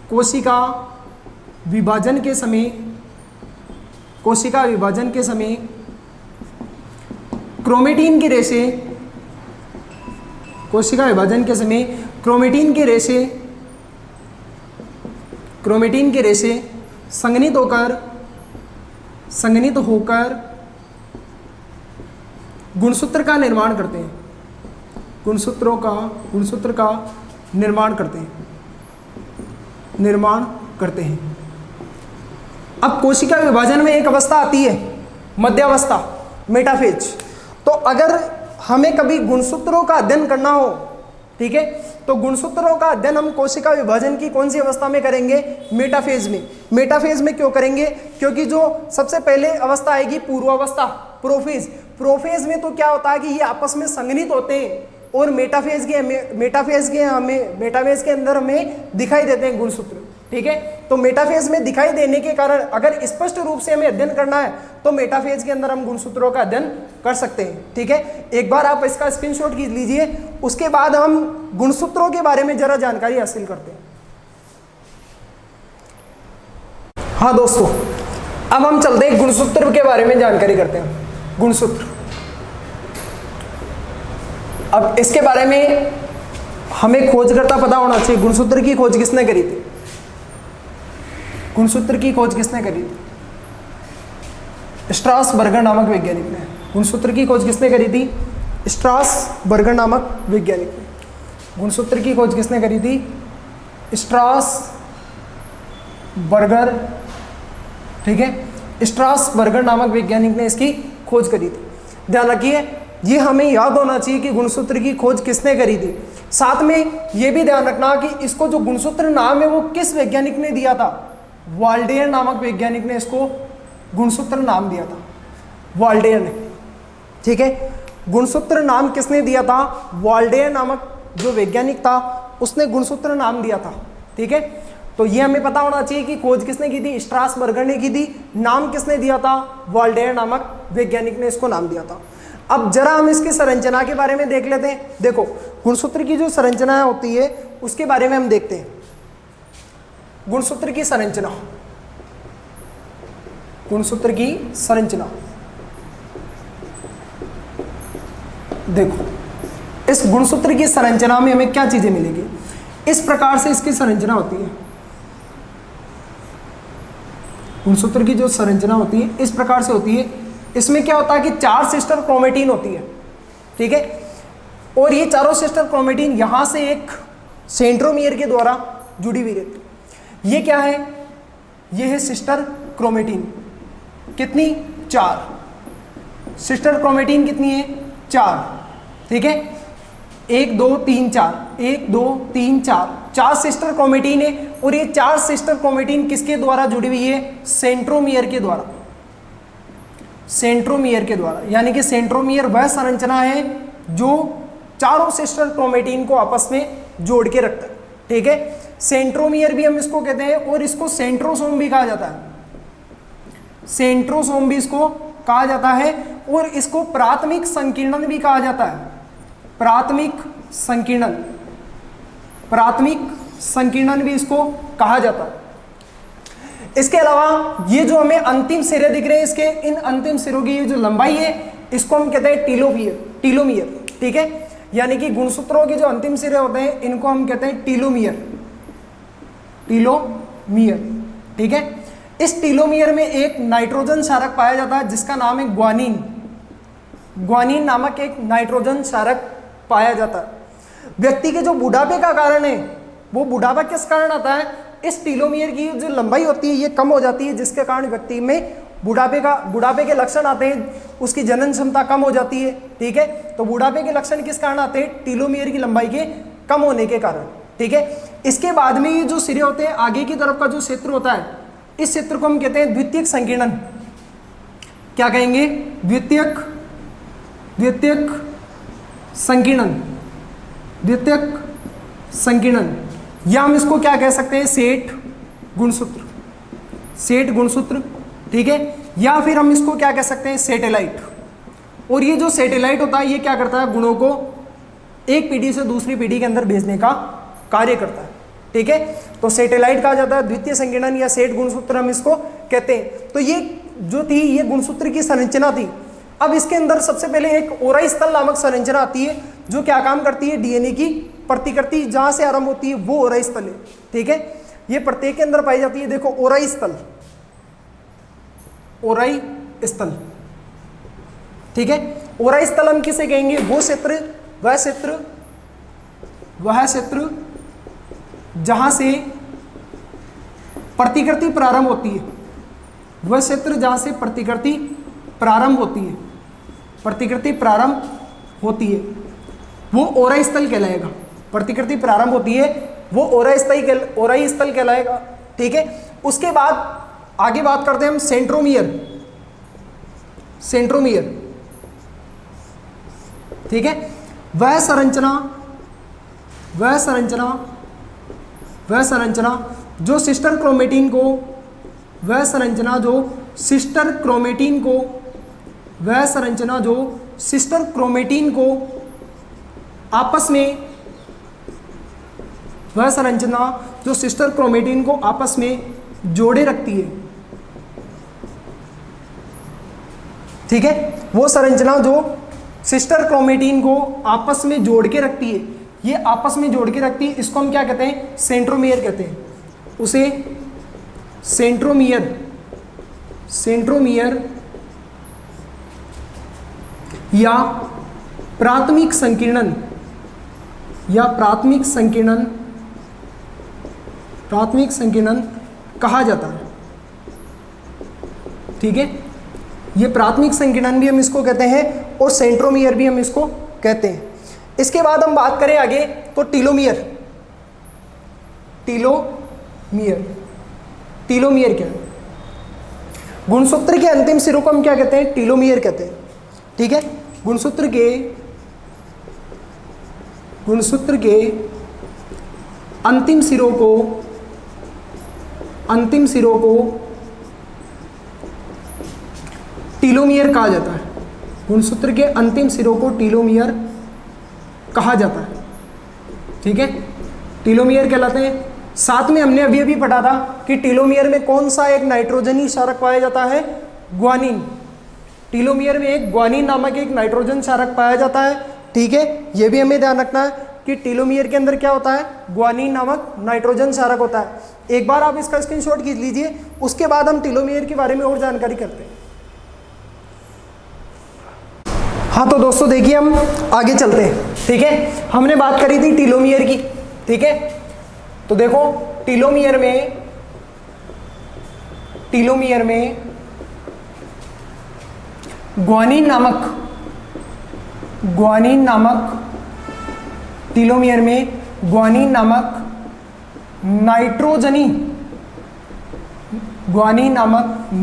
क्रोमेटिन के रेशे संघनित होकर गुणसूत्र का निर्माण करते हैं, गुणसूत्र का निर्माण करते हैं। अब कोशिका विभाजन में एक अवस्था आती है मध्यावस्था, मेटाफेज। तो अगर हमें कभी गुणसूत्रों का अध्ययन करना हो, ठीक है, तो गुणसूत्रों का अध्ययन हम कोशिका विभाजन की कौन सी अवस्था में करेंगे, मेटाफेज में। मेटाफेज में क्यों करेंगे, क्योंकि जो सबसे पहले अवस्था आएगी पूर्वावस्था, प्रोफेज। प्रोफेज में तो क्या होता है कि ये आपस में संघनित होते हैं और मेटाफेज के अंदर हमें दिखाई देते हैं गुणसूत्र। ठीक है, तो मेटाफेज में दिखाई देने के कारण अगर स्पष्ट रूप से हमें अध्ययन करना है तो मेटाफेज के अंदर हम गुणसूत्रों का अध्ययन कर सकते हैं। ठीक है, एक बार आप इसका स्क्रीनशॉट खींच लीजिए, उसके बाद हम गुणसूत्रों के बारे में जरा जानकारी हासिल करते हैं। हाँ दोस्तों, अब हम चलते हैं गुणसूत्र के बारे में जानकारी करते हैं। गुणसूत्र, अब इसके बारे में हमें खोजकर्ता पता होना चाहिए। गुणसूत्र की खोज किसने करी थी, स्ट्रासबर्गर नामक वैज्ञानिक ने। गुणसूत्र की खोज किसने करी थी, स्ट्रासबर्गर नामक वैज्ञानिक ने। गुणसूत्र की खोज किसने करी थी, स्ट्रासबर्गर। ठीक है, स्ट्रासबर्गर नामक वैज्ञानिक ने इसकी खोज करी थी। ध्यान रखिए, ये हमें याद होना चाहिए कि गुणसूत्र की खोज किसने करी थी। साथ में ये भी ध्यान रखना कि इसको जो गुणसूत्र नाम है वो किस वैज्ञानिक ने दिया था, वाल्डेयर नामक वैज्ञानिक ने इसको गुणसूत्र नाम दिया था, वाल्डेयर ने। ठीक है, गुणसूत्र नाम किसने दिया था, वाल्डेयर नामक जो वैज्ञानिक था उसने गुणसूत्र नाम दिया था। ठीक है, तो ये हमें पता होना चाहिए कि खोज किसने की थी, स्ट्रासबर्गर ने की थी, नाम किसने दिया था, वाल्डेयर नामक वैज्ञानिक ने इसको नाम दिया था। अब जरा हम इसकी संरचना के बारे में देख लेते हैं। देखो, गुणसूत्र की जो संरचना होती है उसके बारे में हम देखते हैं। गुणसूत्र की संरचना, देखो, इस गुणसूत्र की संरचना में हमें क्या चीजें मिलेंगी, इस प्रकार से इसकी संरचना होती है। गुणसूत्र की जो संरचना होती है इस प्रकार से होती है। इसमें क्या होता है कि 4 सिस्टर क्रोमेटिन होती है। ठीक है, और ये चारों सिस्टर क्रोमेटिन यहां से एक सेंट्रोमियर के द्वारा जुड़ी हुई रहती है। ये क्या है, ये है सिस्टर क्रोमेटिन। कितनी, 4 सिस्टर क्रोमेटिन कितनी है, 4। ठीक है, 1 2 3 4, 1 2 3 4, 4 सिस्टर क्रोमेटिन है। और ये 4 सिस्टर क्रोमेटिन किसके द्वारा जुड़ी हुई है, सेंट्रोमियर के द्वारा। सेंट्रोमियर के द्वारा, यानी कि सेंट्रोमियर वह संरचना है जो चारों सिस्टर क्रोमेटिन को आपस में जोड़ के रखता है। ठीक है, सेंट्रोमियर भी हम इसको कहते हैं और इसको सेंट्रोसोम भी कहा जाता है। सेंट्रोसोम भी इसको कहा जाता है और इसको प्राथमिक संकीर्णन भी कहा जाता है। प्राथमिक संकीर्णन भी इसको कहा जाता है। इसके अलावा ये जो हमें अंतिम सिरे दिख रहे हैं, इसके इन अंतिम सिरों की ये जो लंबाई है इसको हम कहते हैं टीलोमियर। ठीक है, यानी कि गुणसूत्रों के जो अंतिम सिरे होते हैं इनको हम कहते हैं टीलोमियर। ठीक है, इस टीलोमियर में एक नाइट्रोजन क्षारक पाया जाता है जिसका नाम है ग्वानिन नामक एक नाइट्रोजन क्षारक पाया जाता है। व्यक्ति के जो बुढ़ापे का कारण है, वो बुढ़ापा किस कारण आता है, इस टीलोमियर की जो लंबाई होती है ये कम हो जाती है, जिसके कारण व्यक्ति में बुढ़ापे के लक्षण आते हैं, उसकी जनन क्षमता कम हो जाती है। ठीक है, तो बुढ़ापे के लक्षण किस कारण आते हैं, टीलोमियर की लंबाई के कम होने के कारण। ठीक है, इसके बाद में ये जो सिरे होते हैं, आगे की तरफ का जो क्षेत्र होता है, इस क्षेत्र को हम कहते हैं द्वितीयक संकीर्णन। क्या कहेंगे, द्वितीयक संकीर्णन, या हम इसको क्या कह सकते हैं, सेट गुणसूत्र। ठीक है, या फिर हम इसको क्या कह सकते हैं, सैटेलाइट। और ये जो सैटेलाइट होता है ये क्या करता है, गुणों को एक पीढ़ी से दूसरी पीढ़ी के अंदर भेजने का कार्य करता है। ठीक है, तो सैटेलाइट कहा जाता है, द्वितीय संकीर्णन या सेट गुणसूत्र हम इसको कहते हैं। तो ये जो थी ये गुणसूत्र की संरचना थी। अब इसके अंदर सबसे पहले एक ओराई स्थल नामक संरचना आती है जो क्या काम करती है, डीएनए की प्रतिकृति जहां से आरंभ होती है वो ओराई स्थल है। ठीक है, ये प्रत्येक के अंदर पाई जाती है। देखो ओराई स्थल। ठीक है, ओराई स्थल हम किसे कहेंगे, वह क्षेत्र जहां से प्रतिकृति प्रारंभ होती है, वह क्षेत्र जहां से प्रतिकृति प्रारंभ होती है वो ओराई स्थल कहलाएगा। प्रतिकृति प्रारंभ होती है वो ओराई स्थल कहलाएगा। ठीक है, उसके बाद आगे बात करते हैं हम सेंट्रोमियर। ठीक है, वह संरचना जो सिस्टर क्रोमेटिन को आपस में जोड़े रखती है। ठीक है, वो संरचना जो सिस्टर क्रोमेटिन को आपस में जोड़ के रखती है, ये आपस में जोड़ के रखती है, इसको हम क्या कहते हैं, सेंट्रोमियर कहते हैं। उसे सेंट्रोमियर या प्राथमिक संकीर्णन कहा जाता है। ठीक है, ये प्राथमिक संकीर्णन भी हम इसको कहते हैं और सेंट्रोमियर भी हम इसको कहते हैं। इसके बाद हम बात करें आगे तो टीलोमियर क्या है, गुणसूत्र के अंतिम सिरों को हम क्या कहते हैं, टीलोमियर कहते हैं। ठीक है, गुणसूत्र के अंतिम सिरों को टीलोमियर कहा जाता है। गुणसूत्र के अंतिम सिरों को टीलोमियर कहा जाता है। ठीक है, टीलोमियर कहलाते हैं। साथ में हमने अभी पढ़ा था कि टीलोमियर में कौन सा एक नाइट्रोजनी क्षारक पाया जाता है, ग्वानिन। टीलोमियर में एक ग्वानिन नामक एक नाइट्रोजन क्षारक पाया जाता है। ठीक है, ये भी हमें ध्यान रखना है कि टीलोमियर के अंदर क्या होता है, ग्वानिन नामक नाइट्रोजन क्षारक होता है। एक बार आप इसका स्क्रीनशॉट खींच लीजिए, उसके बाद हम टीलोमियर के बारे में और जानकारी करते हैं। हाँ तो दोस्तों देखिए हम आगे चलते हैं। ठीक है, हमने बात करी थी टीलोमियर की। ठीक है, तो देखो टीलोमियर में ग्वानिन नामक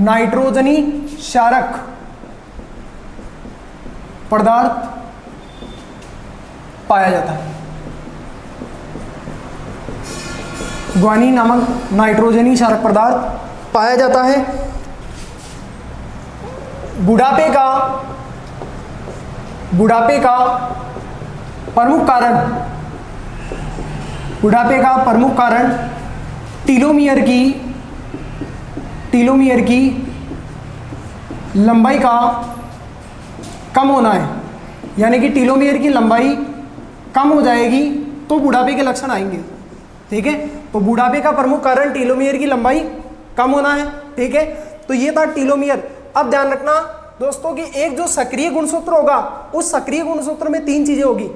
नाइट्रोजनी क्षारक पदार्थ पाया जाता है। ग्वानिन नामक नाइट्रोजनी क्षारक पदार्थ पाया जाता है। बुढ़ापे का प्रमुख कारण टीलोमियर टीलोमियर की लंबाई का कम होना है, यानी कि टीलोमियर की लंबाई कम हो जाएगी तो बुढ़ापे के लक्षण आएंगे। ठीक है, तो बुढ़ापे का प्रमुख कारण टीलोमियर की लंबाई कम होना है। ठीक है, तो ये था टीलोमियर। अब ध्यान रखना दोस्तों कि एक जो सक्रिय गुणसूत्र होगा, उस सक्रिय गुणसूत्र में 3 चीजें होगी।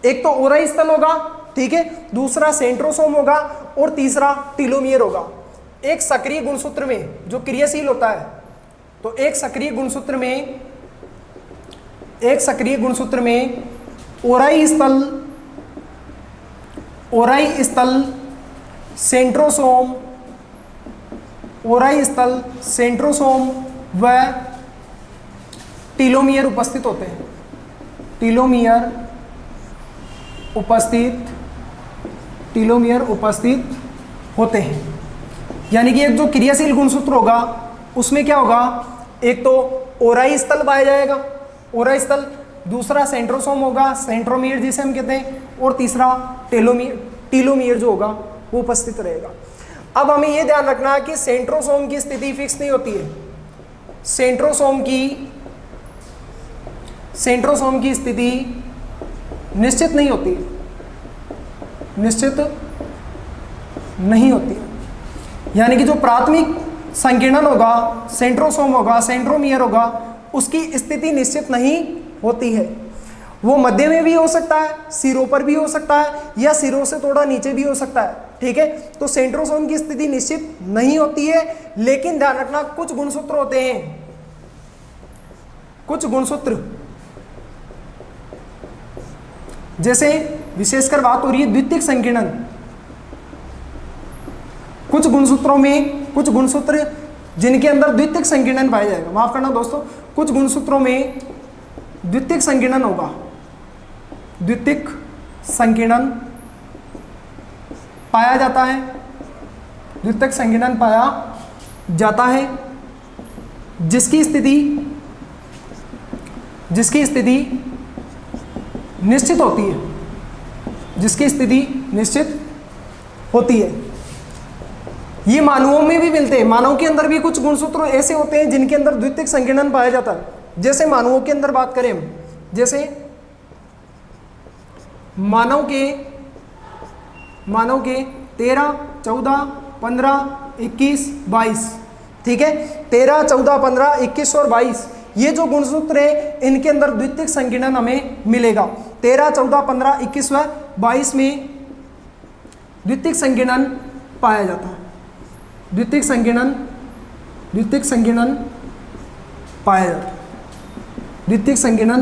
एक तो ओराई स्थल होगा, ठीक है, दूसरा सेंट्रोसोम होगा और तीसरा टीलोमियर होगा। एक सक्रिय गुणसूत्र में जो क्रियाशील होता है, तो एक सक्रिय गुणसूत्र में ओराई स्थल सेंट्रोसोम व टीलोमियर उपस्थित होते हैं। टीलोमियर उपस्थित होते हैं। यानी कि एक जो क्रियाशील गुणसूत्र होगा उसमें क्या होगा, एक तो ओराई स्थल पाया जाएगा, ओराई स्थल, दूसरा सेंट्रोसोम होगा, सेंट्रोमियर जिसे हम कहते हैं, और तीसरा टीलोमियर जो होगा वो उपस्थित रहेगा। अब हमें ये ध्यान रखना है कि सेंट्रोसोम की स्थिति फिक्स नहीं होती है। सेंट्रोसोम की स्थिति निश्चित नहीं होती है। यानी कि जो प्राथमिक संकीर्णन होगा, सेंट्रोसोम होगा, सेंट्रोमियर होगा, उसकी स्थिति निश्चित नहीं होती है। वो मध्य में भी हो सकता है, सिरों पर भी हो सकता है, या सिरों से थोड़ा नीचे भी हो सकता है। ठीक है, तो सेंट्रोसोम की स्थिति निश्चित नहीं होती है। लेकिन ध्यान रखना कुछ गुणसूत्र होते हैं, कुछ गुणसूत्र, जैसे विशेषकर बात हो रही है द्वितीयक संकीर्णन। कुछ गुणसूत्र जिनके अंदर द्वितीयक संकीर्णन पाया जाएगा, माफ करना दोस्तों, कुछ गुणसूत्रों में द्वितीयक संकीर्णन होगा, द्वितीयक संकीर्णन पाया जाता है, द्वितीयक संकीर्णन पाया जाता है, जिसकी स्थिति निश्चित होती है, ये मानवों में भी मिलते हैं। मानव के अंदर भी कुछ गुणसूत्र ऐसे होते हैं जिनके अंदर द्वितीयक संकीर्णन पाया जाता है। जैसे मानवों के अंदर बात करें हम, जैसे मानव के 13, 14, 15, 21, 22, ठीक है, 13, 14, 15, 21 और 22, ये जो गुणसूत्र है इनके अंदर द्वितीयक संकीर्णन हमें मिलेगा। 13, 14, 15, 21 व 22 में द्वितीयक संकीर्णन पाया जाता है। द्वितीयक संकीर्णन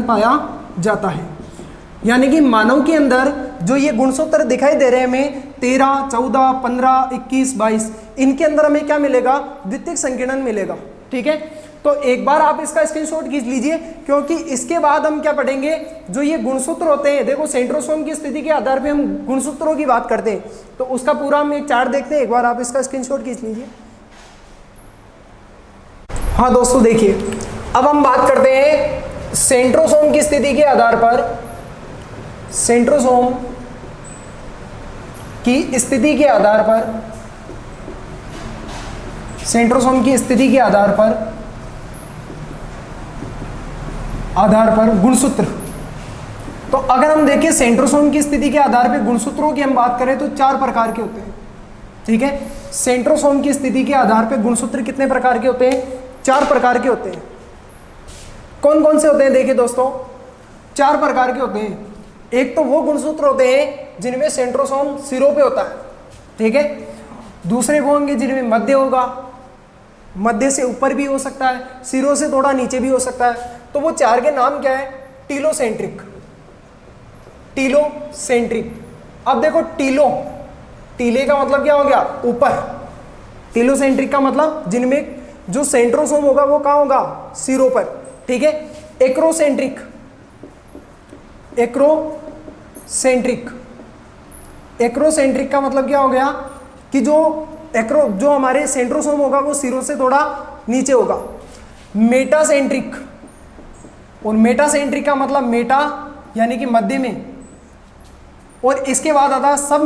पाया जाता है। यानी कि मानव के अंदर जो ये गुणसूत्र दिखाई दे रहे हैं हमें, 13, 14, 15, 21, 22, इनके अंदर हमें क्या मिलेगा, द्वितीयक संकीर्णन मिलेगा। ठीक है, तो एक बार आप इसका स्क्रीनशॉट खींच लीजिए, क्योंकि इसके बाद हम क्या पढ़ेंगे, जो ये गुणसूत्र होते हैं। देखो सेंट्रोसोम की स्थिति के आधार पे हम गुणसूत्रों की बात करते हैं, तो उसका पूरा हम एक चार्ट देखते हैं। एक बार आप इसका स्क्रीनशॉट खींच लीजिए। हाँ दोस्तों देखिए, अब हम बात करते हैं सेंट्रोसोम की स्थिति के आधार पर, सेंट्रोसोम की स्थिति के आधार पर गुणसूत्र। तो अगर हम देखें सेंट्रोसोम की स्थिति के आधार पर गुणसूत्रों की हम बात करें तो 4 प्रकार के होते हैं। ठीक है, सेंट्रोसोम की स्थिति के आधार पर गुणसूत्र कितने प्रकार के होते हैं, 4 प्रकार के होते हैं। कौन कौन से होते हैं, देखिए दोस्तों 4 प्रकार के होते हैं। एक तो वो गुणसूत्र होते हैं जिनमें सेंट्रोसोम सिरों पे होता है, ठीक है। दूसरे वो होंगे जिनमें मध्य होगा, मध्य से ऊपर भी हो सकता है, सिरों से थोड़ा नीचे भी हो सकता है। तो वो 4 के नाम क्या है, टीलोसेंट्रिक। अब देखो टीले का मतलब क्या हो गया, ऊपर। टीलोसेंट्रिक का मतलब जिनमें जो सेंट्रोसोम होगा वो कहाँ होगा, सिरों पर, ठीक है। एक्रोसेंट्रिक का मतलब क्या हो गया कि जो हमारे सेंट्रोसोम होगा वो सिरों से थोड़ा नीचे होगा। मेटासेंट्रिक का मतलब मेटा यानी कि मध्य में, और इसके बाद आता है सब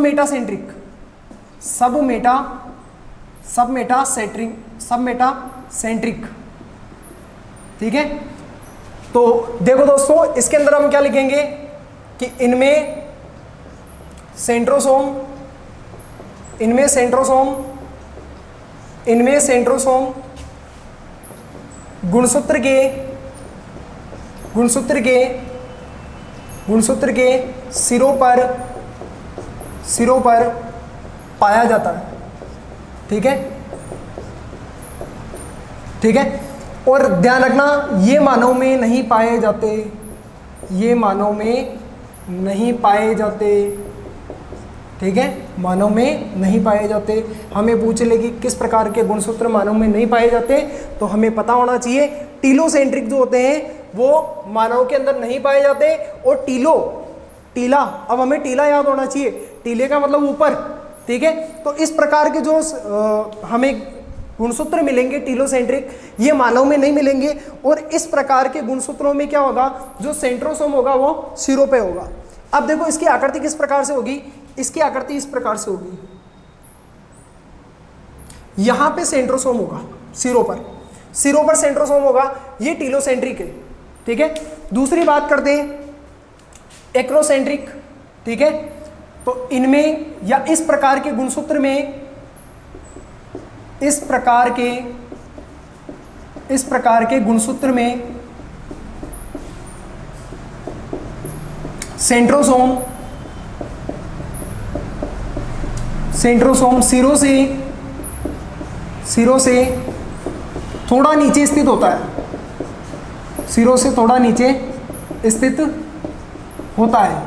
सब मेटासेंट्रिक। ठीक है, तो देखो दोस्तों इसके अंदर हम क्या लिखेंगे कि इनमें सेंट्रोसोम गुणसूत्र के सिरों पर पाया जाता है। ठीक है, और ध्यान रखना ये मानव में नहीं पाए जाते, ठीक है, मानव में नहीं पाए जाते। हमें पूछ ले कि किस प्रकार के गुणसूत्र मानव में नहीं पाए जाते, तो हमें पता होना चाहिए टीलोसेंट्रिक जो होते हैं वो मानव के अंदर नहीं पाए जाते। और टीला, अब हमें टीला याद होना चाहिए, टीले का मतलब ऊपर। ठीक है, तो इस प्रकार के जो हमें गुणसूत्र मिलेंगे टीलोसेंट्रिक, ये मानव में नहीं मिलेंगे। और इस प्रकार के गुणसूत्रों में क्या होगा, जो सेंट्रोसोम होगा वो सिरों पे होगा। अब देखो इसकी आकृति किस प्रकार से होगी, इसकी आकृति इस प्रकार से होगी, यहां पे सेंट्रोसोम होगा सिरों पर सेंट्रोसोम होगा, ये टीलोसेंट्रिक है। ठीक है, दूसरी बात करते हैं एक्रोसेंट्रिक। ठीक है, तो इनमें या इस प्रकार के गुणसूत्र में इस प्रकार के गुणसूत्र में सेंट्रोसोम सिरों से थोड़ा नीचे स्थित होता है, सिरों से थोड़ा नीचे स्थित होता है।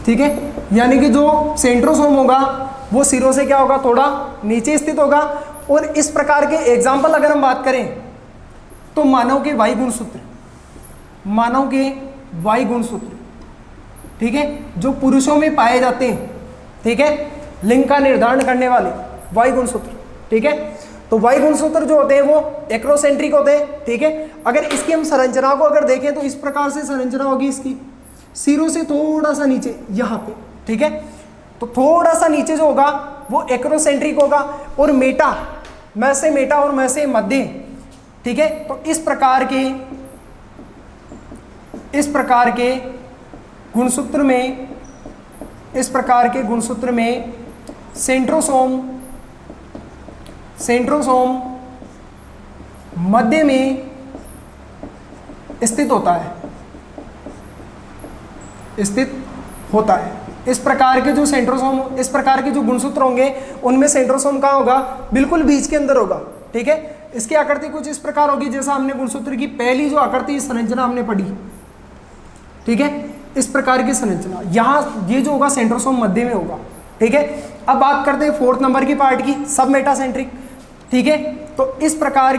ठीक है, यानी कि जो सेंट्रोसोम होगा वो सिरों से क्या होगा, थोड़ा नीचे स्थित होगा। और इस प्रकार के एग्जाम्पल अगर हम बात करें तो मानव के वाई गुणसूत्र, ठीक है, जो पुरुषों में पाए जाते हैं। ठीक है, लिंग का निर्धारण करने वाले वाई गुणसूत्र। ठीक है, तो वाई गुणसूत्र जो होते हैं वो एक्रोसेंट्रिक होते हैं। ठीक है, अगर इसकी हम संरचना को अगर देखें तो इस प्रकार से संरचना होगी इसकी, सिरों से थोड़ा सा नीचे यहाँ पे। ठीक है, तो थोड़ा सा नीचे जो होगा वो एक्रोसेंट्रिक होगा। और मैं से मध्य। ठीक है, तो इस प्रकार के गुणसूत्र में सेंट्रोसोम मध्य में स्थित होता है। इस प्रकार के जो इस प्रकार के जो गुणसूत्र होंगे उनमें सेंट्रोसोम कहाँ होगा, बिल्कुल बीच के अंदर होगा। ठीक है, इसकी आकृति कुछ इस प्रकार होगी जैसा हमने गुणसूत्र की पहली जो आकृति संरचना हमने पढ़ी। ठीक है, इस प्रकार की संरचना, यहाँ ये जो होगा सेंट्रोसोम मध्य में होगा। ठीक है, अब बात करते हैं 4th नंबर की पार्ट की, सब मेटासेंट्रिक। ठीक है, तो इस प्रकार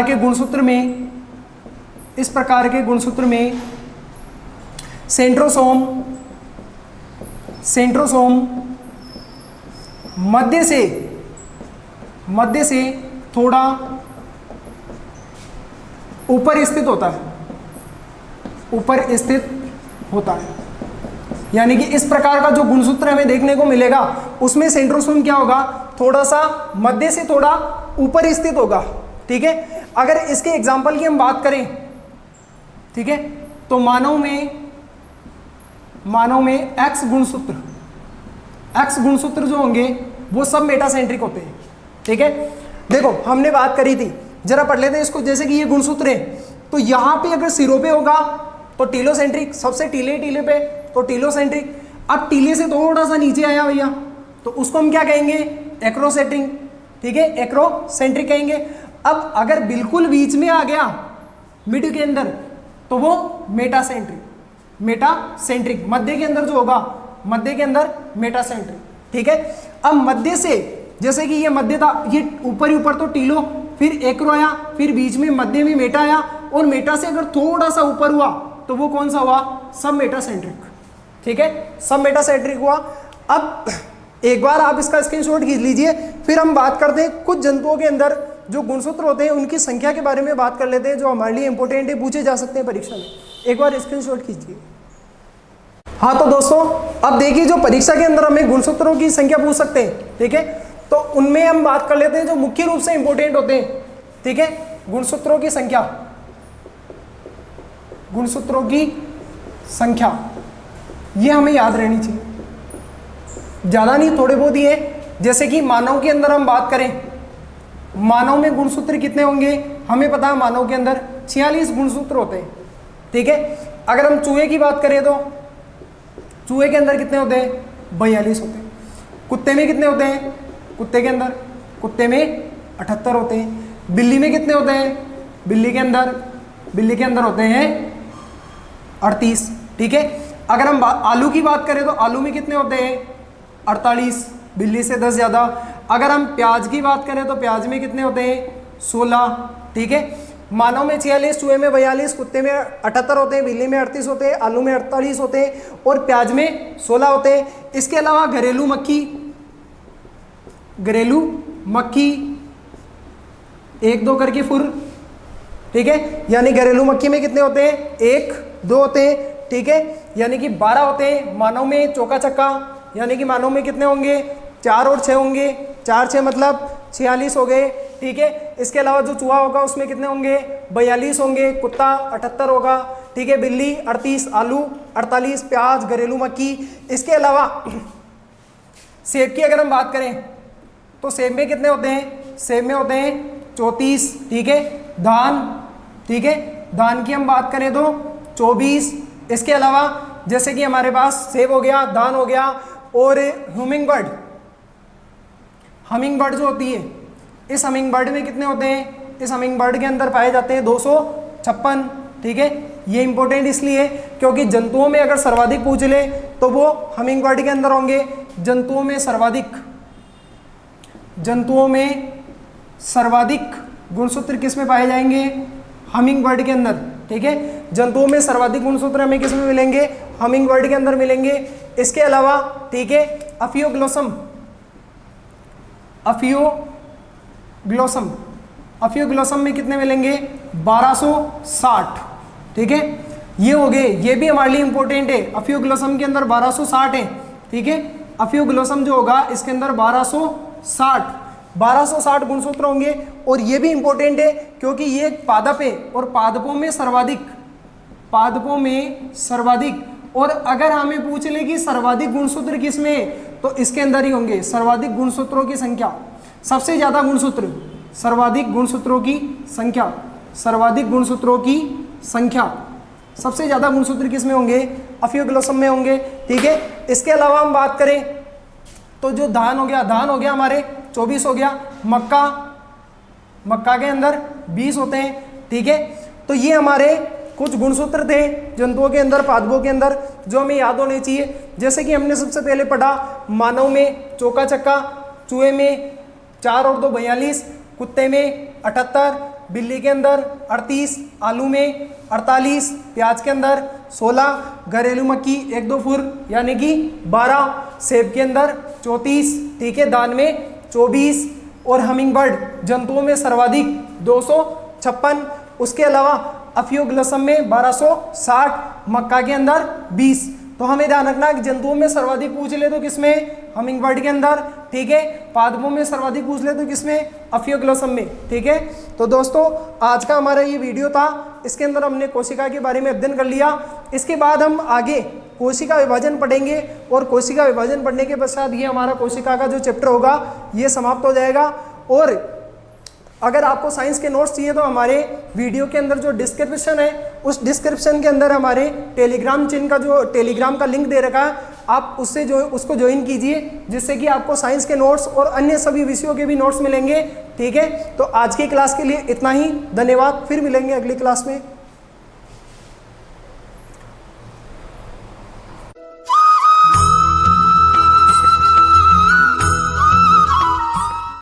के गुणसूत्र में सेंट्रोसोम मध्य से थोड़ा ऊपर स्थित होता है। यानी कि इस प्रकार का जो गुणसूत्र हमें देखने को मिलेगा उसमें सेंट्रोसोम क्या होगा, थोड़ा सा मध्य से थोड़ा ऊपर स्थित होगा। ठीक है, अगर इसके एग्जाम्पल की हम बात करें, ठीक है, तो मानव में एक्स गुणसूत्र जो होंगे वो सब मेटासेंट्रिक होते हैं। ठीक है, देखो हमने बात करी थी, जरा पढ़ लेते हैं इसको। जैसे कि ये गुणसूत्र है, तो यहां पे अगर सिरों पे होगा तो टीलोसेंट्रिक, सबसे टीले पे तो टीलोसेंट्रिक। अब टीले से थोड़ा सा नीचे आया भैया तो उसको हम क्या कहेंगे, एक्रोसेंट्रिक। ठीक है, एक्रोसेंट्रिक कहेंगे। अब अगर बिल्कुल बीच में आ गया मिड के अंदर तो वो मेटासेंट्रिक, मध्य के अंदर जो होगा, मध्य के अंदर मेटासेंट्रिक। ठीक है, अब मध्य से, जैसे कि ये मध्य था, ये ऊपर ही ऊपर तो टीलो, फिर एक्रो आया, फिर बीच में मध्य में मेटा आया, और मेटा से अगर थोड़ा सा ऊपर हुआ तो वो कौन सा हुआ, सब मेटासेंट्रिक। ठीक है, सब मेटासेंट्रिक हुआ। अब एक बार आप इसका स्क्रीनशॉट खींच लीजिए, फिर हम बात करते हैं कुछ जंतुओं के अंदर जो गुणसूत्र होते हैं उनकी संख्या के बारे में बात कर लेते हैं, जो हमारे लिए इंपॉर्टेंट है, पूछे जा सकते हैं परीक्षा में। एक बार स्क्रीनशॉट खींचिए। हाँ तो दोस्तों अब देखिए, जो परीक्षा के अंदर हमें गुणसूत्रों की संख्या पूछ सकते हैं, ठीक है, तो उनमें हम बात कर लेते हैं जो मुख्य रूप से इंपॉर्टेंट होते हैं, ठीक है। गुणसूत्रों की संख्या, गुणसूत्रों की संख्या ये हमें याद रहनी चाहिए, ज्यादा नहीं, थोड़े बहुत ही है। जैसे कि मानव के अंदर हम बात करें, मानव में गुणसूत्र कितने होंगे, हमें पता है मानव के अंदर 46 गुणसूत्र होते हैं, ठीक है। अगर हम चूहे की बात करें तो चूहे के अंदर कितने होते हैं, 42 होते हैं। कुत्ते में कितने होते हैं, कुत्ते के अंदर, कुत्ते में 78 होते हैं। बिल्ली में कितने होते हैं, बिल्ली के अंदर होते हैं 38, ठीक है। अगर हम आलू की बात करें तो आलू में कितने होते हैं, 48, बिल्ली से 10 ज़्यादा। अगर हम प्याज की बात करें तो प्याज में कितने होते हैं, 16, ठीक है। मानव में 46, चूहे में 42, कुत्ते में 78 होते हैं, बिल्ली में 38 होते हैं, आलू में 48 होते हैं और प्याज में 16 होते हैं। इसके अलावा घरेलू मक्खी 1-2 करके फुर, ठीक है, यानी घरेलू मक्खी में कितने होते हैं, 1-2 होते हैं, ठीक है, यानी कि 12 होते हैं। मानव में चौका चक्का, यानी कि मानव में कितने होंगे, 4 और 6 होंगे, 4-6 मतलब 46 हो गए, ठीक है। इसके अलावा जो चूहा होगा उसमें कितने होंगे, 42 होंगे, कुत्ता 78 होगा, ठीक है, बिल्ली 38, आलू 48, प्याज, घरेलू मक्खी। इसके अलावा सेब की अगर हम बात करें तो सेब में कितने होते हैं, सेब में होते हैं 34, ठीक है। धान, ठीक है, धान की हम बात करें तो 24। इसके अलावा जैसे कि हमारे पास सेब हो गया, धान हो गया और हमिंग बर्ड जो होती है, इस हमिंग बर्ड में कितने होते हैं, इस हमिंग बर्ड के अंदर पाए जाते हैं 256, ठीक है। ये इंपॉर्टेंट इसलिए क्योंकि जंतुओं में अगर सर्वाधिक पूछ ले तो वो हमिंग बर्ड के अंदर होंगे। जंतुओं में सर्वाधिक गुणसूत्र किस में पाए जाएंगे, हमिंग बर्ड के अंदर, ठीक है। जंतुओं में सर्वाधिक गुणसूत्र हमें किस में मिलेंगे, हमिंग बर्ड के अंदर मिलेंगे। इसके अलावा, ठीक है, अफियोग्लोसम में कितने मिलेंगे, 1260, ठीक है। ये हो गए, ये भी हमारे लिए इंपॉर्टेंट है। अफियोग्लोसम के अंदर 1260 है, ठीक है। अफियोग्लोसम जो होगा इसके अंदर 1260 गुणसूत्र होंगे और ये भी इंपॉर्टेंट है क्योंकि ये पादप है और पादपों में सर्वाधिक और अगर हमें पूछ ले कि सर्वाधिक गुणसूत्र किसमें है तो इसके अंदर ही होंगे। सर्वाधिक गुणसूत्रों की संख्या, सबसे ज्यादा गुणसूत्र, सर्वाधिक गुणसूत्रों की संख्या सबसे ज्यादा गुणसूत्र किसमें होंगे, अफियोग्लोसम में होंगे, ठीक है। इसके अलावा हम बात करें तो जो धान हो गया हमारे 24 हो गया। मक्का के अंदर 20 होते हैं, ठीक है। तो ये हमारे कुछ गुणसूत्र थे जंतुओं के अंदर, पादपों के अंदर, जो हमें याद होने चाहिए। जैसे कि हमने सबसे पहले पढ़ा, मानव में चौका चक्का, चूहे में 4 और 2 42, कुत्ते में 78, बिल्ली के अंदर 38, आलू में 48, प्याज के अंदर 16, घरेलू मक्खी 1-2 फुर यानी कि 12, सेब के अंदर 34, ठीक है, दान में 24 और हमिंग बर्ड जंतुओं में सर्वाधिक 256। उसके अलावा अफियोग्लोसम में 1260, मक्का के अंदर 20। तो हमें ध्यान रखना कि जंतुओं में सर्वाधिक पूछ ले तो किसमें, हमिंग बर्ड के अंदर, ठीक है। पादपों में सर्वाधिक पूछ ले तो किसमें, अफियोग्लोसम में, ठीक है। तो दोस्तों आज का हमारा ये वीडियो था, इसके अंदर हमने कोशिका के बारे में अध्ययन कर लिया। इसके बाद हम आगे कोशिका विभाजन पढ़ेंगे और कोशिका विभाजन पढ़ने के पश्चात ये हमारा कोशिका का जो चैप्टर होगा ये समाप्त हो जाएगा। और अगर आपको साइंस के नोट्स चाहिए तो हमारे वीडियो के अंदर जो डिस्क्रिप्शन है उस डिस्क्रिप्शन के अंदर हमारे टेलीग्राम का लिंक दे रखा है, आप उसको ज्वाइन कीजिए, जिससे कि आपको साइंस के नोट्स और अन्य सभी विषयों के भी नोट्स मिलेंगे, ठीक है। तो आज की क्लास के लिए इतना ही, धन्यवाद, फिर मिलेंगे अगली क्लास में।